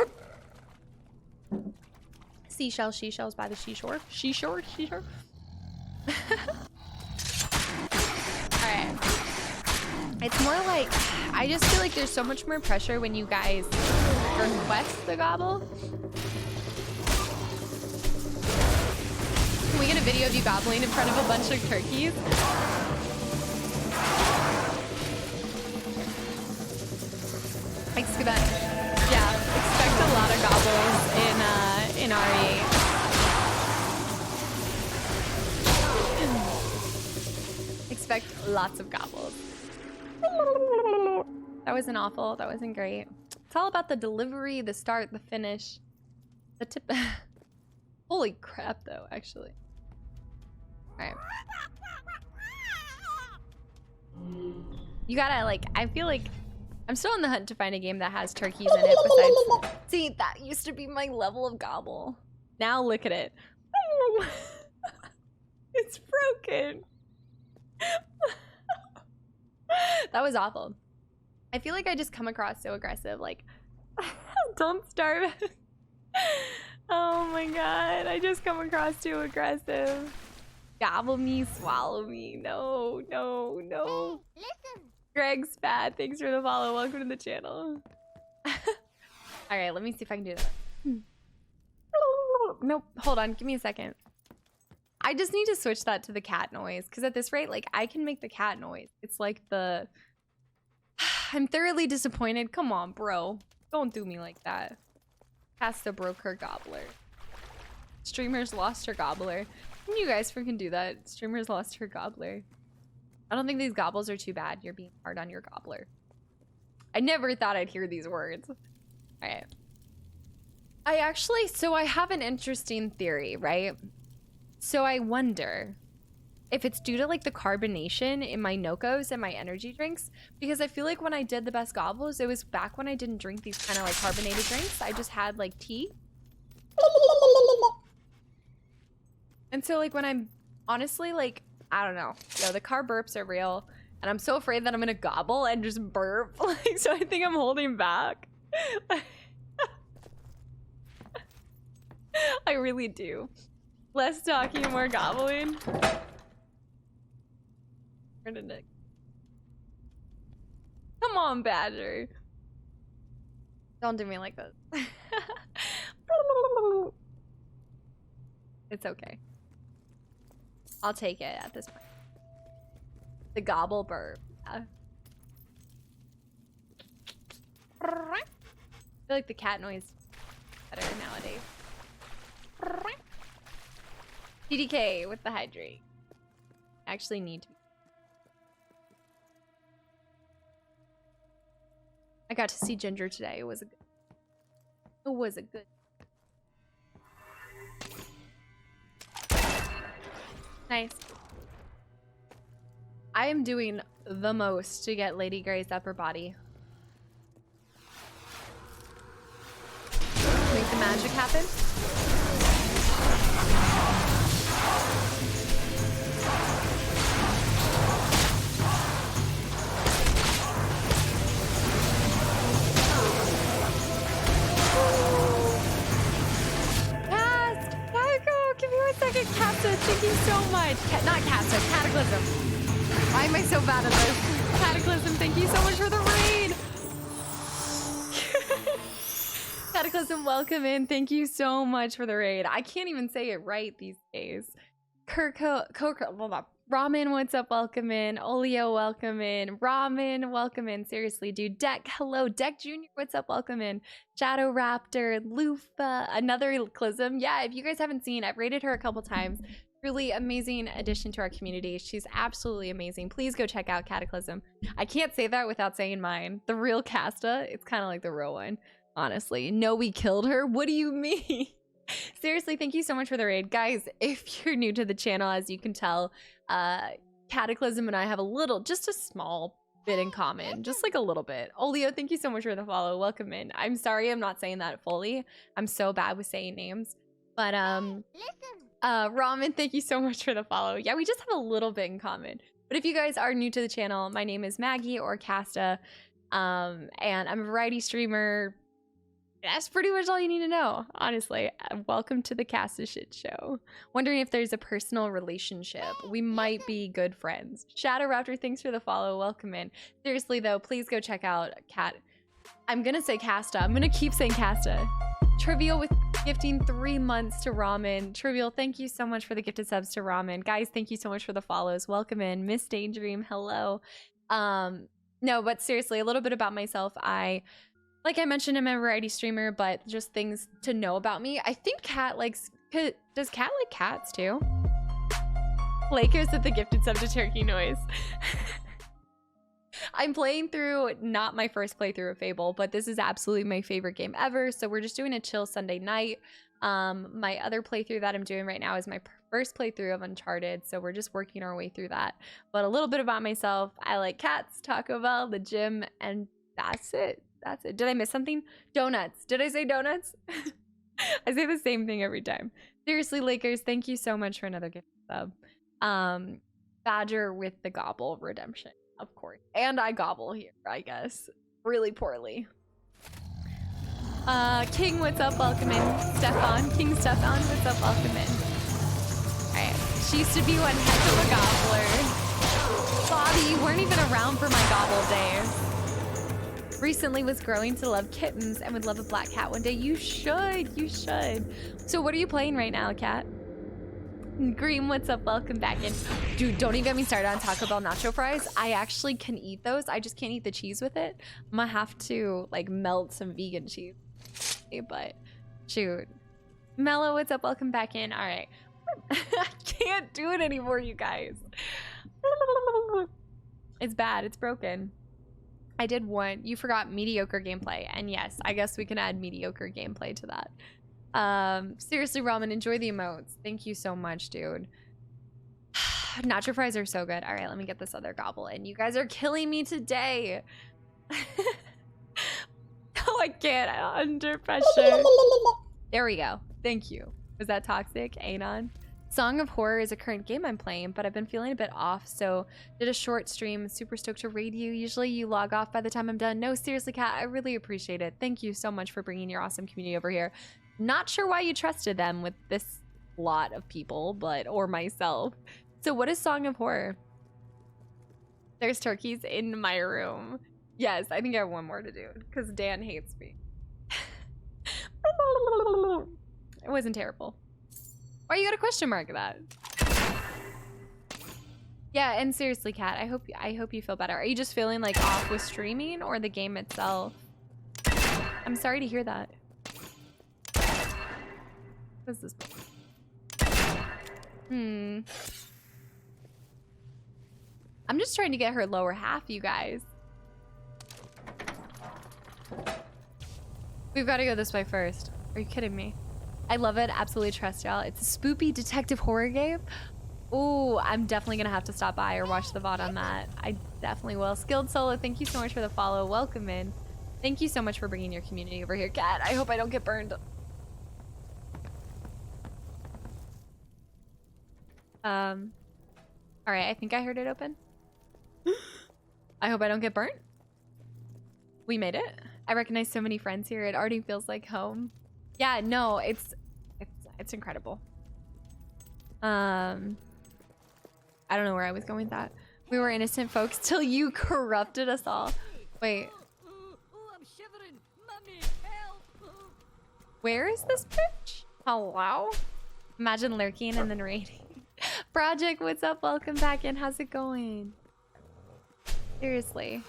Seashells, seashells by the seashore. Seashore, seashore. Alright. It's more like, I just feel like there's so much more pressure when you guys request the gobble. Can we get a video of you gobbling in front of a bunch of turkeys? Expect a lot of gobbles in RE. Expect lots of gobbles. That wasn't awful. That wasn't great. It's all about the delivery, the start, the finish, the tip. Holy crap, though, actually. All right. You gotta, like, I feel like I'm still on the hunt to find a game that has turkeys in it besides... See, that used to be my level of gobble. Now look at it. It's broken. That was awful. I feel like I just come across so aggressive, like, don't starve. Oh my god, I just come across too aggressive. Gobble me, swallow me. No, no, no. Hey, listen. Greg's bad. Thanks for the follow. Welcome to the channel. All right, let me see if I can do that. Nope, hold on. Give me a second. I just need to switch that to the cat noise because at this rate, like, I can make the cat noise. It's like the... I'm thoroughly disappointed. Come on, bro. Don't do me like that. Casta broke her gobbler. Streamers lost her gobbler. Can you guys freaking do that? Streamers lost her gobbler. I don't think these gobbles are too bad. You're being hard on your gobbler. I never thought I'd hear these words. All right. So I have an interesting theory, right? So I wonder, if it's due to like the carbonation in my Nocos and my energy drinks, because I feel like when I did the best gobbles, it was back when I didn't drink these kind of like carbonated drinks. I just had like tea. And so like when I'm honestly like, I don't know, yo, the carb burps are real, and I'm so afraid that I'm gonna gobble and just burp. Like, so I think I'm holding back. I really do. Less talking and more gobbling. Where did it? Come on, Badger. Don't do me like this. It's okay. I'll take it at this point. The gobble burp. I feel like the cat noise is better nowadays. TDK with the hydrate. Actually need to. I got to see Ginger today. It was a good. Nice. I am doing the most to get Lady Grey's upper body. Make the magic happen. Give me 1 second, Kasta. Thank you so much. Not Kasta, Cataclysm. Why am I so bad at this? Cataclysm, thank you so much for the raid. Cataclysm, welcome in. Thank you so much for the raid. I can't even say it right these days. Ramen, what's up? Welcome in. Olio, welcome in. Ramen, welcome in. Seriously, dude. Deck, hello. Deck Jr., what's up? Welcome in. Shadow Raptor, Lufa, another Clism. Yeah, if you guys haven't seen, I've rated her a couple times. Really amazing addition to our community. She's absolutely amazing. Please go check out Cataclysm. I can't say that without saying mine. The real Casta, it's kind of like the real one, honestly. No, we killed her? What do you mean? Seriously, thank you so much for the raid. Guys, if you're new to the channel, as you can tell, Cataclysm and I have just a small bit in common. Just like a little bit. Olio, thank you so much for the follow. Welcome in. I'm sorry I'm not saying that fully. I'm so bad with saying names. But, Ramen, thank you so much for the follow. Yeah, we just have a little bit in common. But if you guys are new to the channel, my name is Maggie or Casta, and I'm a variety streamer. That's pretty much all you need to know, honestly. Welcome to the Casta Shit Show. Wondering if there's a personal relationship. We might be good friends. Shadow Raptor, thanks for the follow. Welcome in. Seriously, though, please go check out I'm going to say Casta. I'm going to keep saying Casta. Trivial with gifting 3 months to Ramen. Trivial, thank you so much for the gifted subs to Ramen. Guys, thank you so much for the follows. Welcome in. Miss Daydream, hello. No, but seriously, a little bit about myself. Like I mentioned, I'm a variety streamer, but just things to know about me. I think Cat likes... Does Cat like cats, too? Lakers with the gifted sub to Turkey noise. I'm playing through, not my first playthrough of Fable, but this is absolutely my favorite game ever, so we're just doing a chill Sunday night. My other playthrough that I'm doing right now is my first playthrough of Uncharted, so we're just working our way through that. But a little bit about myself. I like cats, Taco Bell, the gym, and that's it. That's it. Did I miss something? Donuts. Did I say donuts? I say the same thing every time. Seriously, Lakers, thank you so much for another gift sub. Badger with the gobble redemption, of course. And I gobble here, I guess. Really poorly. King, what's up? Welcome in. Stefan. King Stefan, what's up? Welcome in. Alright. She used to be one heck of a gobbler. Bobby, you weren't even around for my gobble days. Recently was growing to love kittens and would love a black cat one day. You should. So what are you playing right now, Cat? Green, what's up? Welcome back in. Dude, don't even get me started on Taco Bell nacho fries. I actually can eat those. I just can't eat the cheese with it. I'm gonna have to like melt some vegan cheese. But shoot. Mello, what's up? Welcome back in. All right. I can't do it anymore, you guys. It's bad. It's broken. I did one. You forgot mediocre gameplay. And yes, I guess we can add mediocre gameplay to that. Seriously, Ramen, enjoy the emotes. Thank you so much, dude. Nacho fries are so good. All right, let me get this other gobble in. You guys are killing me today. Oh, I can't. I'm under pressure. There we go. Thank you. Was that toxic? Anon? Song of Horror is a current game I'm playing, but I've been feeling a bit off, so did a short stream. Super stoked to raid you. Usually you log off by the time I'm done. No, seriously, Kat, I really appreciate it. Thank you so much for bringing your awesome community over here. Not sure why you trusted them with this lot of people, but or myself. So what is Song of Horror? There's turkeys in my room. Yes, I think I have one more to do because Dan hates me. It wasn't terrible. Why you got a question mark at that? Yeah, and seriously, Kat, I hope you feel better. Are you just feeling like off with streaming or the game itself? I'm sorry to hear that. What's this book? I'm just trying to get her lower half, you guys. We've got to go this way first. Are you kidding me? I love it. Absolutely trust y'all. It's a spoopy detective horror game. Ooh, I'm definitely gonna have to stop by or watch the VOD on that. I definitely will. Skilled Solo, thank you so much for the follow. Welcome in. Thank you so much for bringing your community over here, Kat. I hope I don't get burned. All right, I think I heard it open. I hope I don't get burnt. We made it. I recognize so many friends here. It already feels like home. Yeah, no, it's incredible. I don't know where I was going with that. We were innocent folks till you corrupted us all. Wait. I'm shivering. Mummy, help. Where is this bitch? Hello? Imagine lurking and then raiding. Project, what's up? Welcome back in. How's it going? Seriously.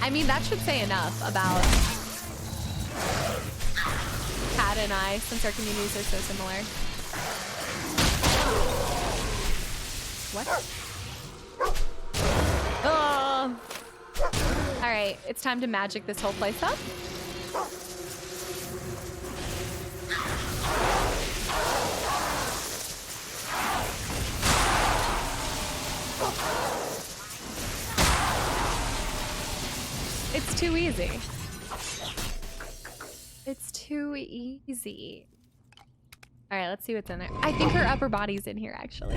I mean, that should say enough about Kat and I, since our communities are so similar. What? Oh! Alright, it's time to magic this whole place up. It's too easy. It's too easy. All right, let's see what's in there. I think her upper body's in here, actually.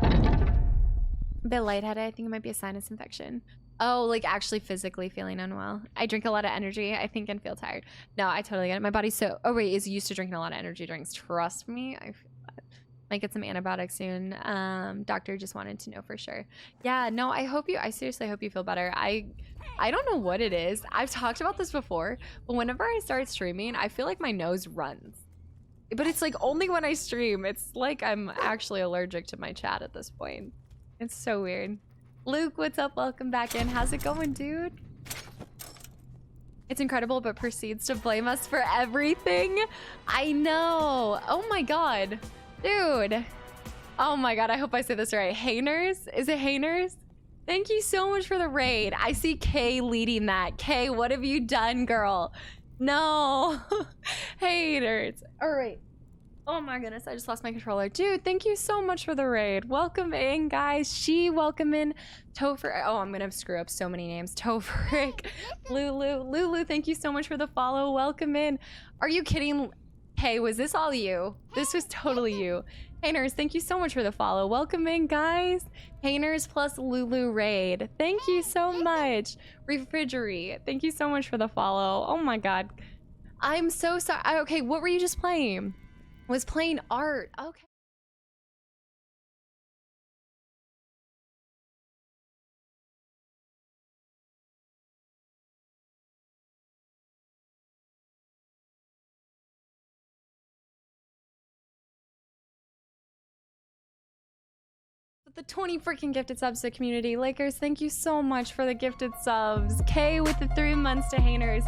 A bit lightheaded. I think it might be a sinus infection. Oh, like actually physically feeling unwell. I drink a lot of energy, I think, and feel tired. No, I totally get it. My body's so... Oh, wait, is used to drinking a lot of energy drinks. Trust me. I feel that. Might get some antibiotics soon. Doctor just wanted to know for sure. Yeah, no, I seriously hope you feel better. I don't know what it is. I've talked about this before, but whenever I start streaming, I feel like my nose runs. But it's like only when I stream. It's like I'm actually allergic to my chat at this point. It's so weird. Luke, what's up? Welcome back in. How's it going, dude? It's incredible, but proceeds to blame us for everything. I know. Oh my god. Dude. Oh my god, I hope I say this right. Hainers? Is it Hainers? Thank you so much for the raid. I see Kay leading that. Kay, what have you done, girl? No. Haters. All right. Oh my goodness, I just lost my controller. Dude, thank you so much for the raid. Welcome in, guys. Welcome in. Topher. Oh, I'm gonna screw up so many names. Tofric. Lulu, thank you so much for the follow. Welcome in. Are you kidding? Hey, was this all you? This was totally you. Hainers, thank you so much for the follow. Welcome in, guys. Hainers plus Lulu raid. Thank you so much. Refrigerate, thank you so much for the follow. Oh my god. I'm so sorry. Okay, what were you just playing? Was playing art. Okay. The 20 freaking gifted subs to community. Lakers, thank you so much for the gifted subs. Kay with the 3 months to Hainers.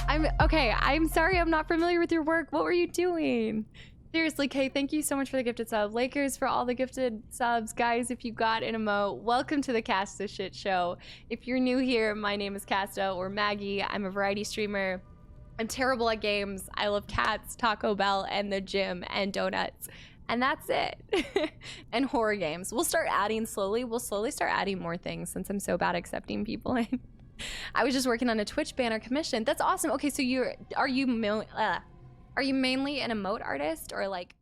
I'm sorry I'm not familiar with your work. What were you doing? Seriously, Kay, thank you so much for the gifted sub. Lakers for all the gifted subs. Guys, if you got an emote, welcome to the Casta Shit Show. If you're new here, my name is Casta or Maggie. I'm a variety streamer. I'm terrible at games. I love cats, Taco Bell, and the gym, and donuts. And that's it. And horror games. We'll start adding slowly. We'll slowly start adding more things since I'm so bad accepting people in. I was just working on a Twitch banner commission. That's awesome. Okay, so are you mainly an emote artist or like?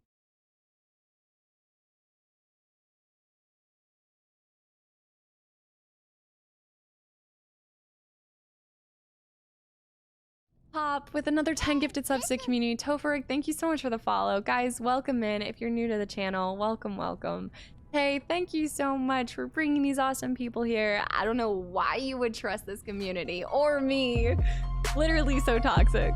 Pop with another 10 gifted subs to the community. Topher, thank you so much for the follow. Guys, welcome in. If you're new to the channel, welcome, welcome. Hey, thank you so much for bringing these awesome people here. I don't know why you would trust this community or me. Literally so toxic.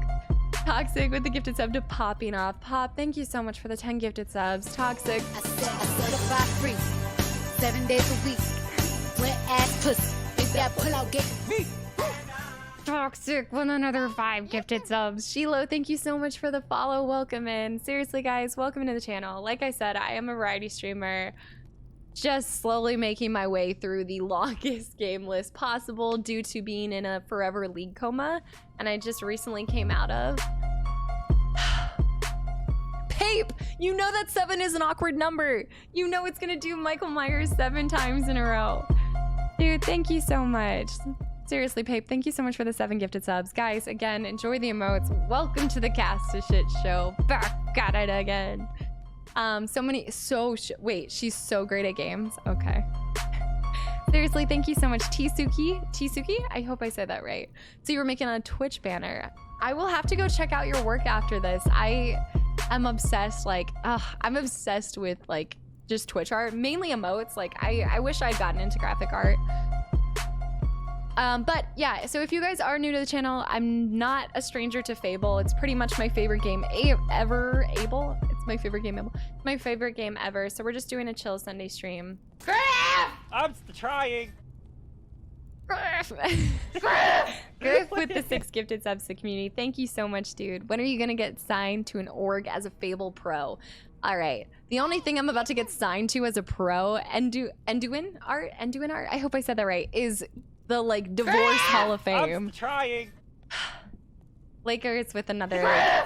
Toxic with the gifted sub to popping off. Pop, thank you so much for the 10 gifted subs. Toxic. I said a certified free, 7 days a week. Wet ass pussy, if that pull out get me. Toxic with another 5 gifted subs. Shiloh, thank you so much for the follow. Welcome in. Seriously, guys, welcome into the channel. Like I said, I am a variety streamer. Just slowly making my way through the longest game list possible due to being in a forever league coma. And I just recently came out of... Pape! You know that 7 is an awkward number. You know it's gonna do Michael Myers 7 times in a row. Dude, thank you so much. Seriously, Pape, thank you so much for the 7 gifted subs. Guys, again, enjoy the emotes. Welcome to the Kastaclysm show. Back at it again. Wait, she's so great at games. Okay. Seriously, thank you so much, Tsuki? I hope I said that right. So you were making a Twitch banner. I will have to go check out your work after this. I am obsessed, I'm obsessed with, just Twitch art. Mainly emotes. I wish I'd gotten into graphic art. But yeah, so if you guys are new to the channel, I'm not a stranger to Fable. It's pretty much my favorite game ever. It's my favorite game ever. It's my favorite game ever. So we're just doing a chill Sunday stream. I'm trying. Griff with the 6 gifted subs to the community. Thank you so much, dude. When are you gonna get signed to an org as a Fable pro? All right. The only thing I'm about to get signed to as a pro, Enduin art, I hope I said that right, is the Divorce Hall of Fame. I'm trying. Lakers with another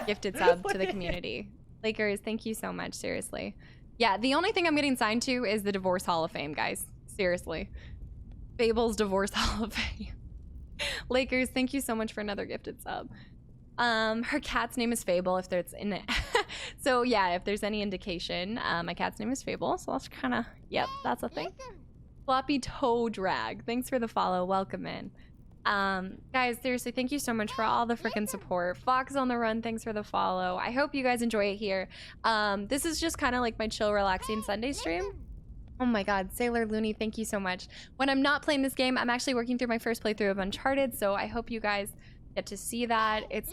gifted sub to the community. Lakers, thank you so much. Seriously. Yeah, the only thing I'm getting signed to is the Divorce Hall of Fame, guys. Seriously. Fable's Divorce Hall of Fame. Lakers, thank you so much for another gifted sub. Her cat's name is Fable, if there's in it. So yeah, if there's any indication, my cat's name is Fable. So that's kind of, yep, that's a thing. Floppy toe drag. Thanks for the follow. Welcome in. Guys, seriously, thank you so much for all the freaking support. Fox on the run, thanks for the follow. I hope you guys enjoy it here. This is just kind of like my chill, relaxing Sunday stream. Oh my god, Sailor Looney, thank you so much. When I'm not playing this game, I'm actually working through my first playthrough of Uncharted, so I hope you guys get to see that. It's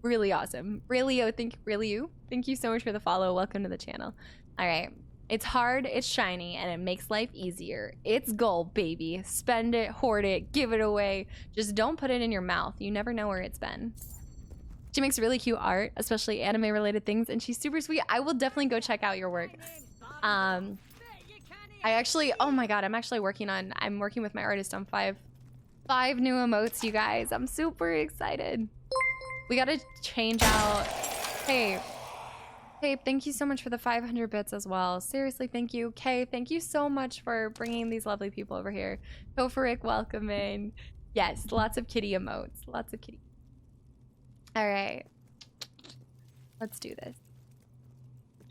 really awesome. Thank you so much for the follow. Welcome to the channel. All right. It's hard, it's shiny, and it makes life easier. It's gold, baby. Spend it, hoard it, give it away. Just don't put it in your mouth. You never know where it's been. She makes really cute art, especially anime-related things, and she's super sweet. I will definitely go check out your work. Oh my god, I'm working with my artist on five new emotes, you guys. I'm super excited. We gotta change out. Hey, thank you so much for the 500 bits as well. Seriously, thank you. Kay, thank you so much for bringing these lovely people over here. Toferic, welcome in. Yes, lots of kitty emotes. Lots of kitty. All right. Let's do this.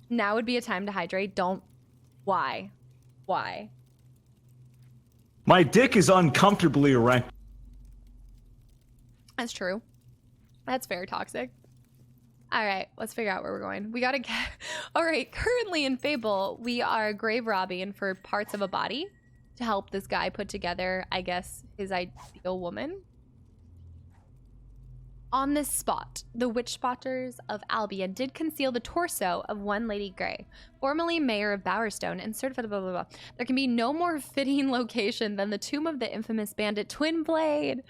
Now would be a time to hydrate. Don't. Why? Why? My dick is uncomfortably erect. That's true. That's very toxic. All right, let's figure out where we're going. We gotta get... All right, currently in Fable, we are grave robbing for parts of a body to help this guy put together, I guess, his ideal woman. On this spot, the witch spotters of Albion did conceal the torso of one Lady Grey, formerly mayor of Bowerstone, and certified blah, blah, blah. There can be no more fitting location than the tomb of the infamous bandit Twin Blade.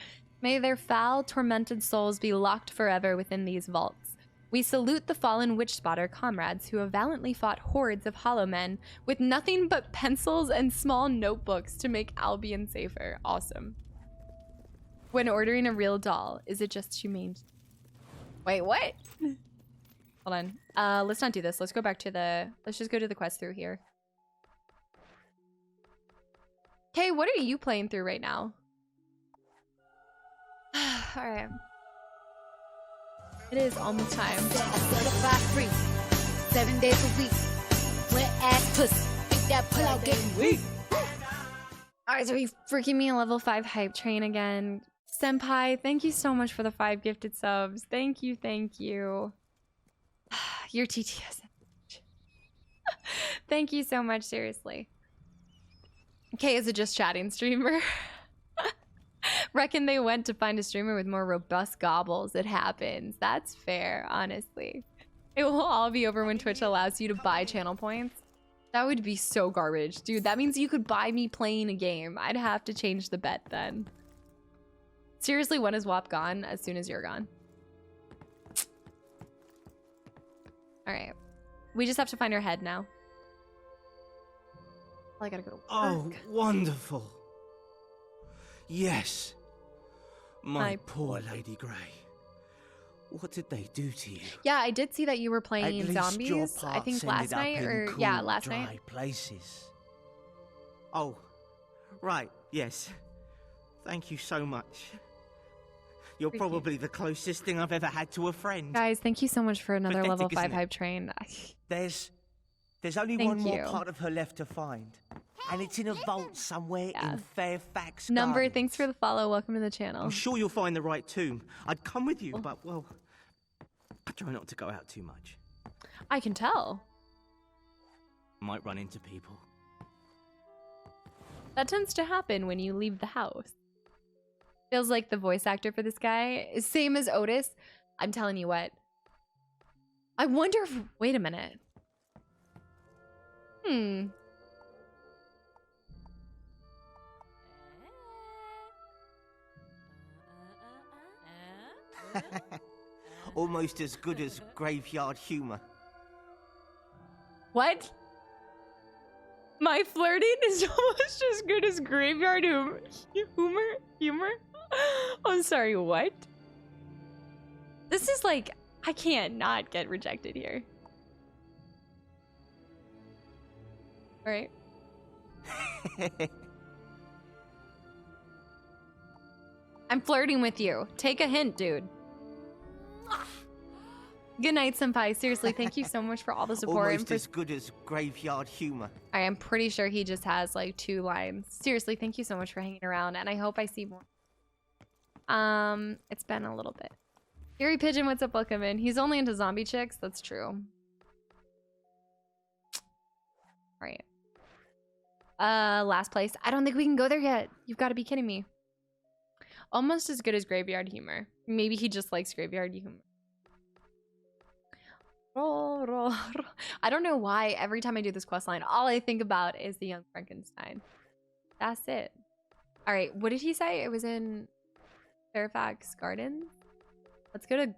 May their foul, tormented souls be locked forever within these vaults. We salute the fallen witch spotter comrades who have valiantly fought hordes of hollow men with nothing but pencils and small notebooks to make Albion safer. Awesome. When ordering a real doll, is it just humane? Wait, what? Hold on. Let's not do this. Let's go back to the... Let's just go to the quest through here. Okay, what are you playing through right now? Alright. It is almost time. Certified free. 7 days a week. Wet ass pussy. Think that pull out getting weak. Alright, so he's freaking me a level 5 hype train again. Senpai, thank you so much for the 5 gifted subs. Thank you, thank you. Your TTS. Thank you so much, seriously. Okay, is it just chatting streamer? Reckon they went to find a streamer with more robust gobbles. It happens. That's fair, honestly. It will all be over when Twitch allows you to buy channel points. That would be so garbage. Dude, that means you could buy me playing a game. I'd have to change the bet then. Seriously, when is WAP gone? As soon as you're gone. Alright. We just have to find her head now. Well, I gotta go to work. Oh, wonderful. Yes. My poor Lady Grey. What did they do to you? Yeah, I did see that you were At playing least zombies. your I think parts last ended up night in or cool, yeah, last dry night. places. Oh, right. Yes. Thank you so much. You're probably the closest thing I've ever had to a friend. Guys, thank you so much for another Pathetic, level 5 isn't it? hype train. There's only Thank one more you. part of her left to find. And it's in a vault somewhere in Fairfax Number, Gardens. thanks for the follow. Welcome to the channel. I'm sure you'll find the right tomb. I'd come with you, but, well, I try not to go out too much. I can tell. Might run into people. That tends to happen when you leave the house. Feels like the voice actor for this guy is same as Otis. I'm telling you what. I wonder if... Wait a minute. Almost as good as graveyard humor. What? My flirting is almost as good as graveyard humor? I'm sorry, what? This is like, I can't not get rejected here. All right. I'm flirting with you. Take a hint, dude. Good night, senpai. Seriously, thank you so much for all the support. Almost as good as graveyard humor. I am pretty sure he just has like 2 lines. Seriously, thank you so much for hanging around, and I hope I see more. It's been a little bit. Gary Pigeon, what's up? Welcome in. He's only into zombie chicks. That's true. All right. Last place. I don't think we can go there yet. You've got to be kidding me. Almost as good as graveyard humor. Maybe he just likes graveyard humor. Roll, roll, roll. I don't know why every time I do this quest line, all I think about is the Young Frankenstein. That's it. All right, what did he say? It was in Fairfax Gardens. Let's go to...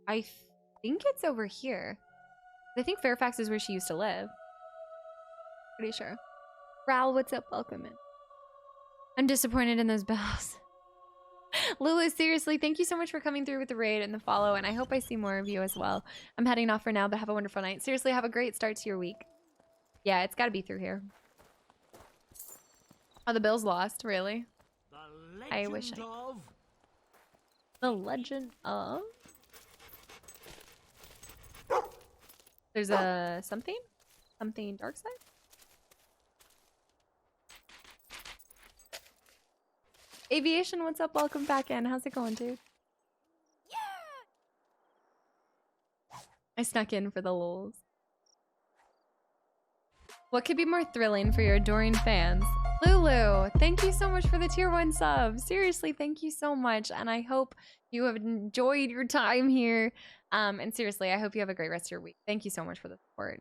I think it's over here. I think Fairfax is where she used to live. Pretty sure. Raul, what's up? Welcome in. I'm disappointed in those bells. Lulu, seriously, thank you so much for coming through with the raid and the follow, and I hope I see more of you as well. I'm heading off for now, but have a wonderful night. Seriously, have a great start to your week. Yeah, it's got to be through here. Oh, the bill's lost, really? I wish I... The Legend of... There's a... something? Something dark side? Aviation, what's up? Welcome back in. How's it going, dude? Yeah! I snuck in for the lulz. What could be more thrilling for your adoring fans? Lulu, thank you so much for the tier 1 sub. Seriously, thank you so much. And I hope you have enjoyed your time here. And seriously, I hope you have a great rest of your week. Thank you so much for the support.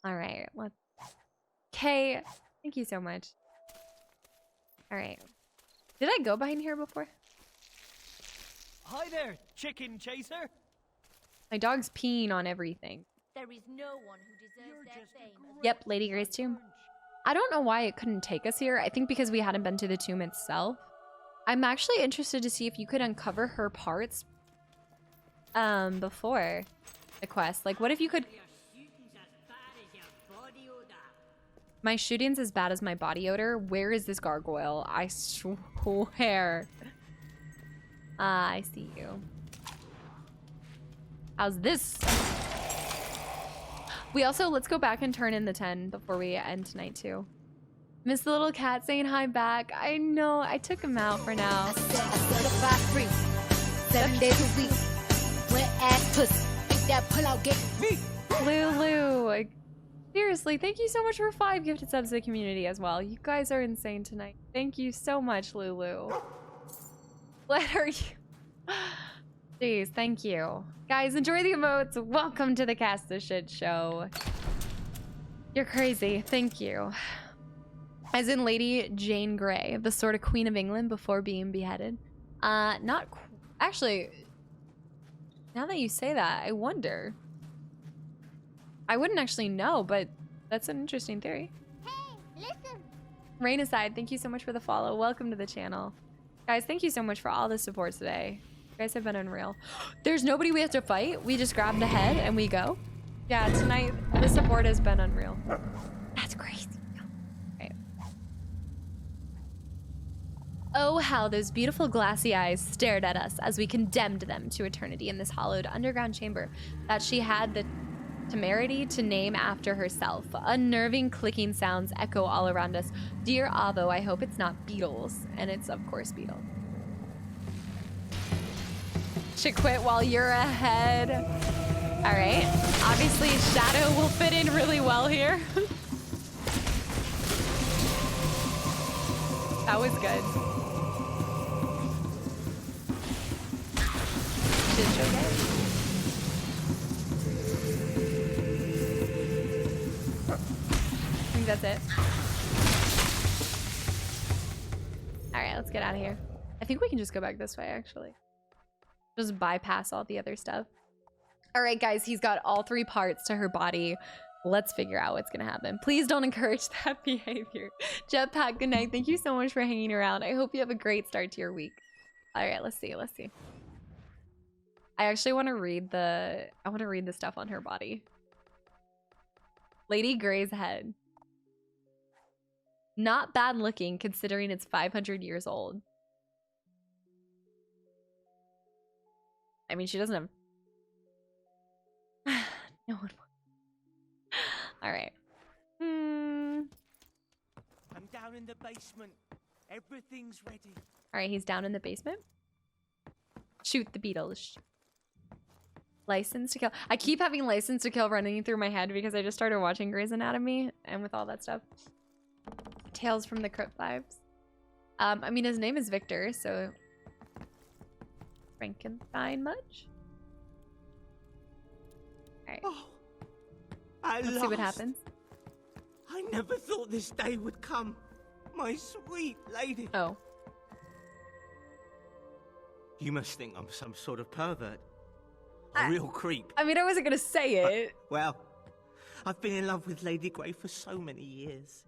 All right. Okay. Thank you so much. All right. Did I go behind here before? Hi there, chicken chaser. My dog's peeing on everything. There is no one who deserves their fame. Yep, Lady Gray's tomb. I don't know why it couldn't take us here. I think because we hadn't been to the tomb itself. I'm actually interested to see if you could uncover her parts before the quest. Like, what if you could... My shooting's as bad as my body odor. Where is this gargoyle? I swear. I see you. How's this? We also, let's go back and turn in the 10 before we end tonight too. Miss the little cat saying hi back. I know, I took him out for now. I certified free. 7 days a week. Wet ass pussy. Make that pull out get me. Lulu. Seriously, thank you so much for 5 gifted subs to the community as well. You guys are insane tonight. Thank you so much, Lulu. What are you? Jeez, thank you. Guys, enjoy the emotes. Welcome to the Cast the Shit show. You're crazy. Thank you. As in Lady Jane Grey, the sort of Queen of England before being beheaded. Actually, now that you say that, I wonder. I wouldn't actually know, but that's an interesting theory. Hey, listen. Rain aside, thank you so much for the follow. Welcome to the channel. Guys, thank you so much for all the support today. You guys have been unreal. There's nobody we have to fight. We just grab the head and we go. Yeah, tonight the support has been unreal. That's crazy. Right. Oh, how those beautiful glassy eyes stared at us as we condemned them to eternity in this hollowed underground chamber that she had the temerity to name after herself. Unnerving clicking sounds echo all around us. Dear Avo, I hope it's not beetles. And it's, of course, beetle. Should quit while you're ahead. All right. Obviously, Shadow will fit in really well here. That was good. Should okay? I think that's it. All right, let's get out of here. I think we can just go back this way, actually. Just bypass all the other stuff. All right, guys, he's got all 3 parts to her body. Let's figure out what's gonna happen. Please don't encourage that behavior. Jetpack, good night. Thank you so much for hanging around. I hope you have a great start to your week. All right, let's see. I actually want to read the stuff on her body. Lady Grey's head. Not bad looking considering it's 500 years old. I mean, she doesn't have... No one... All right. I'm down in the basement. Everything's ready. All right, he's down in the basement. Shoot the beetles. License to Kill. I keep having License to Kill running through my head because I just started watching Grey's Anatomy and with all that stuff. Tales from the Crypt vibes. I mean, his name is Victor, so... Frankenstein much? Alright. Oh, let's see what happens. I never thought this day would come. My sweet lady. Oh. You must think I'm some sort of pervert. A real creep. I mean, I wasn't gonna say it. Well, I've been in love with Lady Grey for so many years.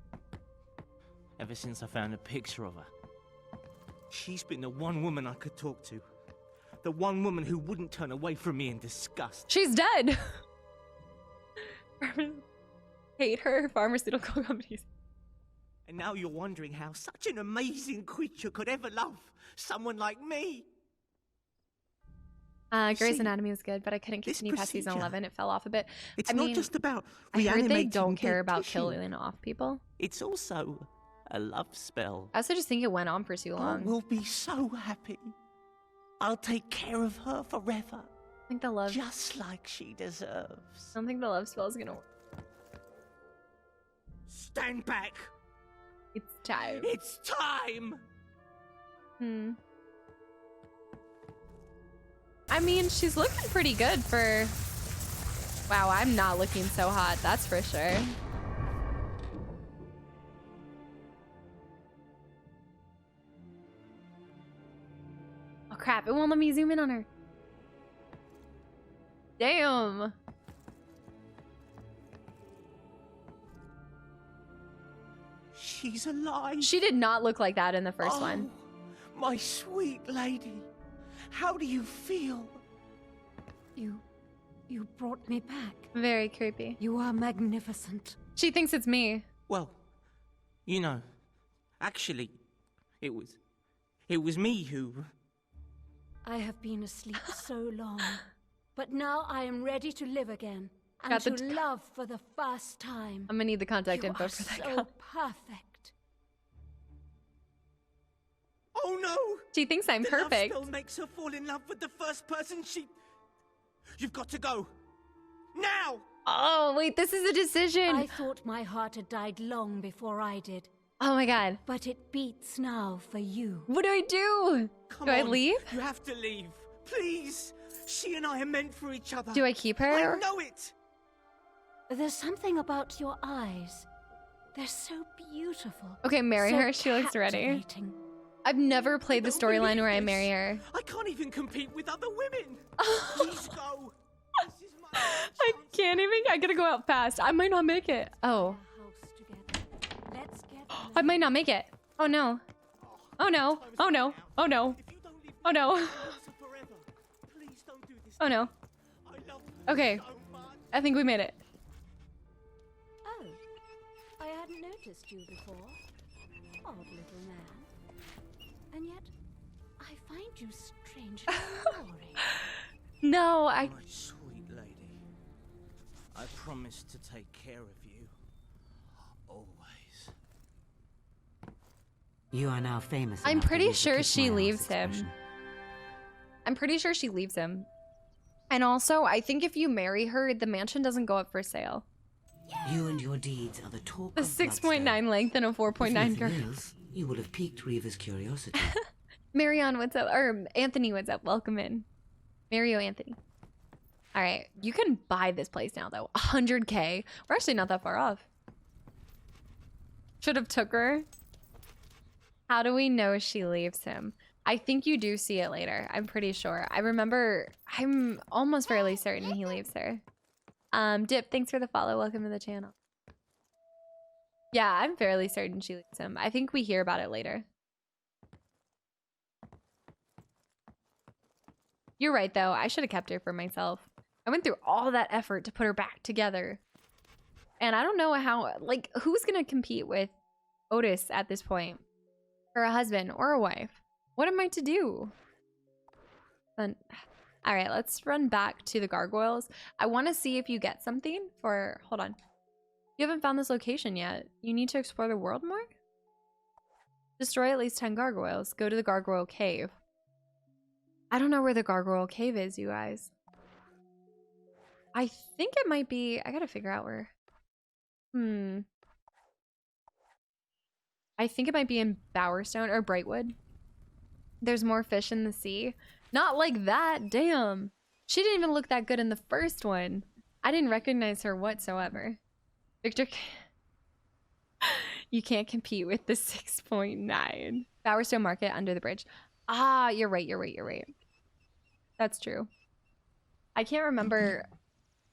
Ever since I found a picture of her. She's been the one woman I could talk to. The one woman who wouldn't turn away from me in disgust. She's dead. Hate her, pharmaceutical companies. And now you're wondering how such an amazing creature could ever love someone like me. Grey's Anatomy was good, but I couldn't continue past season 11. It fell off a bit. It's not just about I heard they reanimating don't care dead about tissue. killing off people. It's also a love spell. I also just think it went on for too long. I will be so happy. I'll take care of her forever. I think the love... Just like she deserves. I don't think the love spell is gonna work. Stand back! It's time. It's time! I mean, she's looking pretty good for... Wow, I'm not looking so hot, that's for sure. Oh crap, it won't let me zoom in on her. Damn. She's alive. She did not look like that in the first one. My sweet lady. How do you feel? You brought me back. Very creepy. You are magnificent. She thinks it's me. Well, you know, actually, it was me who... I have been asleep so long, but now I am ready to live again and Got to the love for the first time. I'm gonna need the contact You info are for that. so perfect. Oh no! She thinks I'm the perfect. Love spell makes her fall in love with the first person she... You've got to go. Now! Oh, wait, this is a decision. I thought my heart had died long before I did. Oh my god. But it beats now for you. What do I do? Come Do I on, leave? You have to leave. Please! She and I are meant for each other. Do I keep her? I know it! There's something about your eyes. They're so beautiful. Okay, marry so her. She looks ready. captivating. I've never played the storyline where I marry her. I can't even compete with other women. Please go. This is my I can't even. I gotta go out fast. I might not make it. Oh. Let's get I might not make it. Oh no. Oh no. Oh no. Oh no. Oh no. Oh no. Okay. I think we made it. Oh, I hadn't noticed you before. Odd little man. And yet, I find you strangely boring. No, I. My sweet lady, I promise to take care of you. Always. You are now famous. I'm enough to pretty use the sure kiss she my ass leaves him. expression. I'm pretty sure she leaves him. And also, I think if you marry her, the mansion doesn't go up for sale. You and your deeds are the talk A of 6.9 length and a 4.9 If nothing girth. else, you will have piqued Reva's curiosity. Marion, what's up? Or Anthony, what's up? Welcome in. Mario Anthony. All right, you can buy this place now though. 100K. We're actually not that far off. Should have took her. How do we know she leaves him? I think you do see it later. I'm pretty sure. I remember. I'm almost fairly certain he leaves her. Dip, thanks for the follow. Welcome to the channel. Yeah, I'm fairly certain she leaves him. I think we hear about it later. You're right, though. I should have kept her for myself. I went through all that effort to put her back together. And I don't know how, like, who's going to compete with Otis at this point? Or a husband or a wife? What am I to do? Then, all right, let's run back to the gargoyles. I want to see if you get something for, hold on. You haven't found this location yet. You need to explore the world more? Destroy at least 10 gargoyles. Go to the Gargoyle Cave. I don't know where the Gargoyle Cave is, you guys. I think it might be... I gotta figure out where... I think it might be in Bowerstone or Brightwood. There's more fish in the sea. Not like that, damn. She didn't even look that good in the first one. I didn't recognize her whatsoever. Victor... You can't compete with the 6.9. Bowerstone Market under the bridge. Ah, you're right. That's true. I can't remember.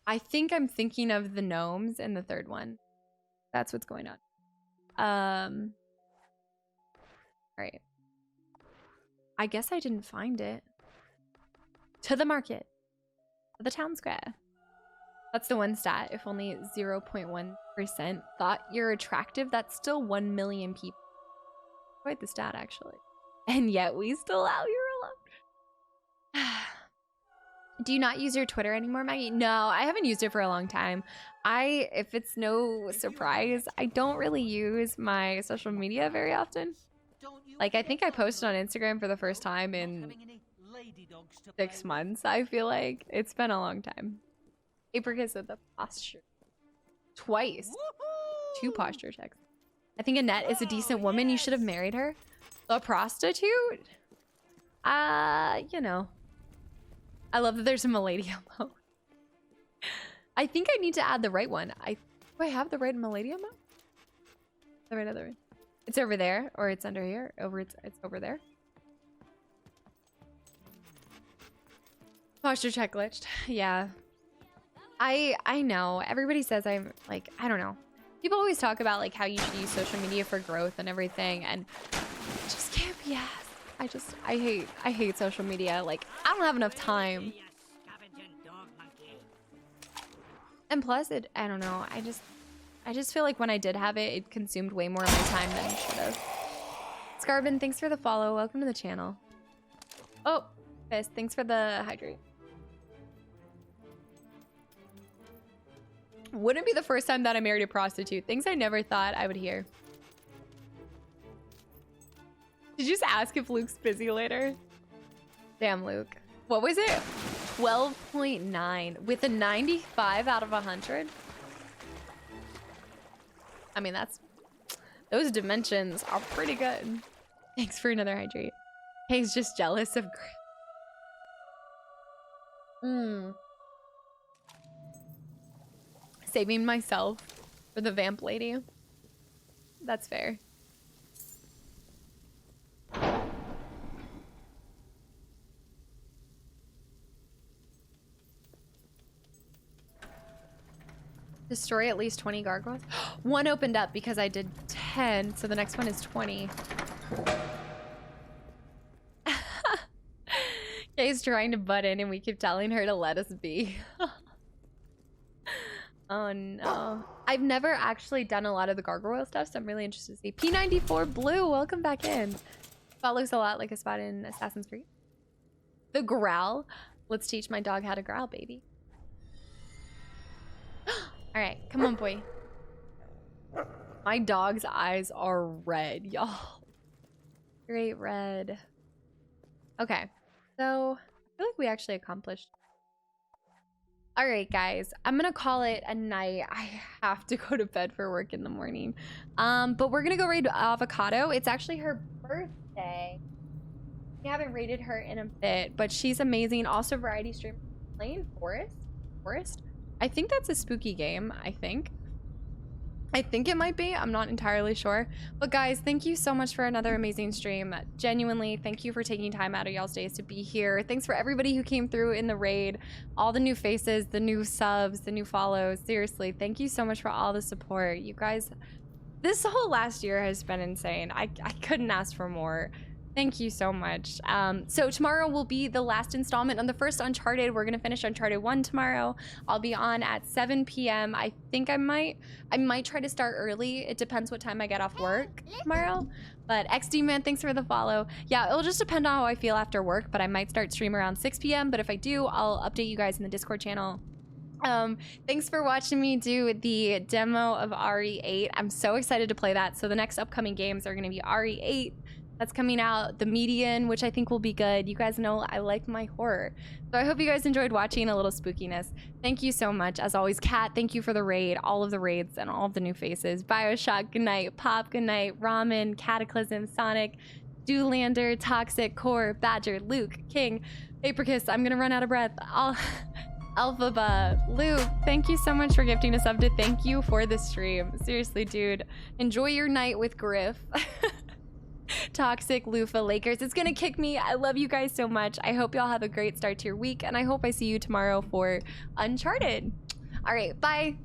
I think I'm thinking of the gnomes in the third one. That's what's going on. All right. I guess I didn't find it. To the market. To the town square. That's the one stat. If only 0.1% thought you're attractive, that's still 1 million people. Quite the stat, actually. And yet we still out here alone. Do you not use your Twitter anymore, Maggie? No, I haven't used it for a long time. If it's no surprise, I don't really use my social media very often. Like, I think I posted on Instagram for the first time in 6 months, I feel like. It's been a long time. Apricus with the posture. Twice. 2 posture checks. I think Annette is a decent woman. You should have married her. A prostitute? You know. I love that there's a Milady emote. I think I need to add the right one. Do I have the right Milady emote? The right other one. It's over there, or it's under here. It's over there. Posture check glitched. Yeah. I know. Everybody says I'm like, I don't know. People always talk about like how you should use social media for growth and everything, and it just can't be asked. I hate social media. Like, I don't have enough time. And plus, I don't know. I just feel like when I did have it, it consumed way more of my time than it should have. Scarbin, thanks for the follow. Welcome to the channel. Oh, Fist, thanks for the hydrate. Wouldn't be the first time that I married a prostitute. Things I never thought I would hear. Did you just ask if Luke's busy later? Damn, Luke. What was it? 12.9 with a 95 out of 100. I mean, those dimensions are pretty good. Thanks for another hydrate. He's just jealous of saving myself for the vamp lady. That's fair. Destroy at least 20 gargoyles. One opened up because I did 10, so the next one is 20. Kay's trying to butt in and we keep telling her to let us be. Oh no. I've never actually done a lot of the gargoyle stuff, so I'm really interested to see. P94 Blue, welcome back in. Spot looks a lot like a spot in Assassin's Creed. The growl. Let's teach my dog how to growl, baby. All right, come on, boy. My dog's eyes are red, y'all. Great red. Okay, so I feel like we actually accomplished. All right, guys, I'm gonna call it a night. I have to go to bed for work in the morning. But we're gonna go raid Avocado. It's actually her birthday. We haven't raided her in a bit, but she's amazing. Also, variety stream playing Forest. I think that's a spooky game. I think it might be. I'm not entirely sure. But guys, thank you so much for another amazing stream. Genuinely, thank you for taking time out of y'all's days to be here. Thanks for everybody who came through in the raid. All the new faces, the new subs, the new follows. Seriously, thank you so much for all the support. You guys, this whole last year has been insane. I couldn't ask for more. Thank you so much. So tomorrow will be the last installment on the first Uncharted. We're gonna finish Uncharted 1 tomorrow. I'll be on at 7 p.m. I think I might try to start early. It depends what time I get off work tomorrow. But XD Man, thanks for the follow. Yeah, it'll just depend on how I feel after work, but I might start stream around 6 p.m. But if I do, I'll update you guys in the Discord channel. Thanks for watching me do the demo of RE8. I'm so excited to play that. So the next upcoming games are gonna be RE8. That's coming out, The Median, which I think will be good. You guys know I like my horror. So I hope you guys enjoyed watching a little spookiness. Thank you so much. As always, Kat, thank you for the raid, all of the raids, and all of the new faces. Bioshock, good night. Pop, good night. Ramen, Cataclysm, Sonic, Doolander, Toxic, Core, Badger, Luke, King, Apricus. I'm gonna run out of breath. Alphaba, Luke, thank you so much for gifting a sub to thank you for the stream. Seriously, dude. Enjoy your night with Griff. Toxic, Lufa, Lakers. It's gonna kick me. I love you guys so much. I hope y'all have a great start to your week, and I hope I see you tomorrow for Uncharted. All right, bye.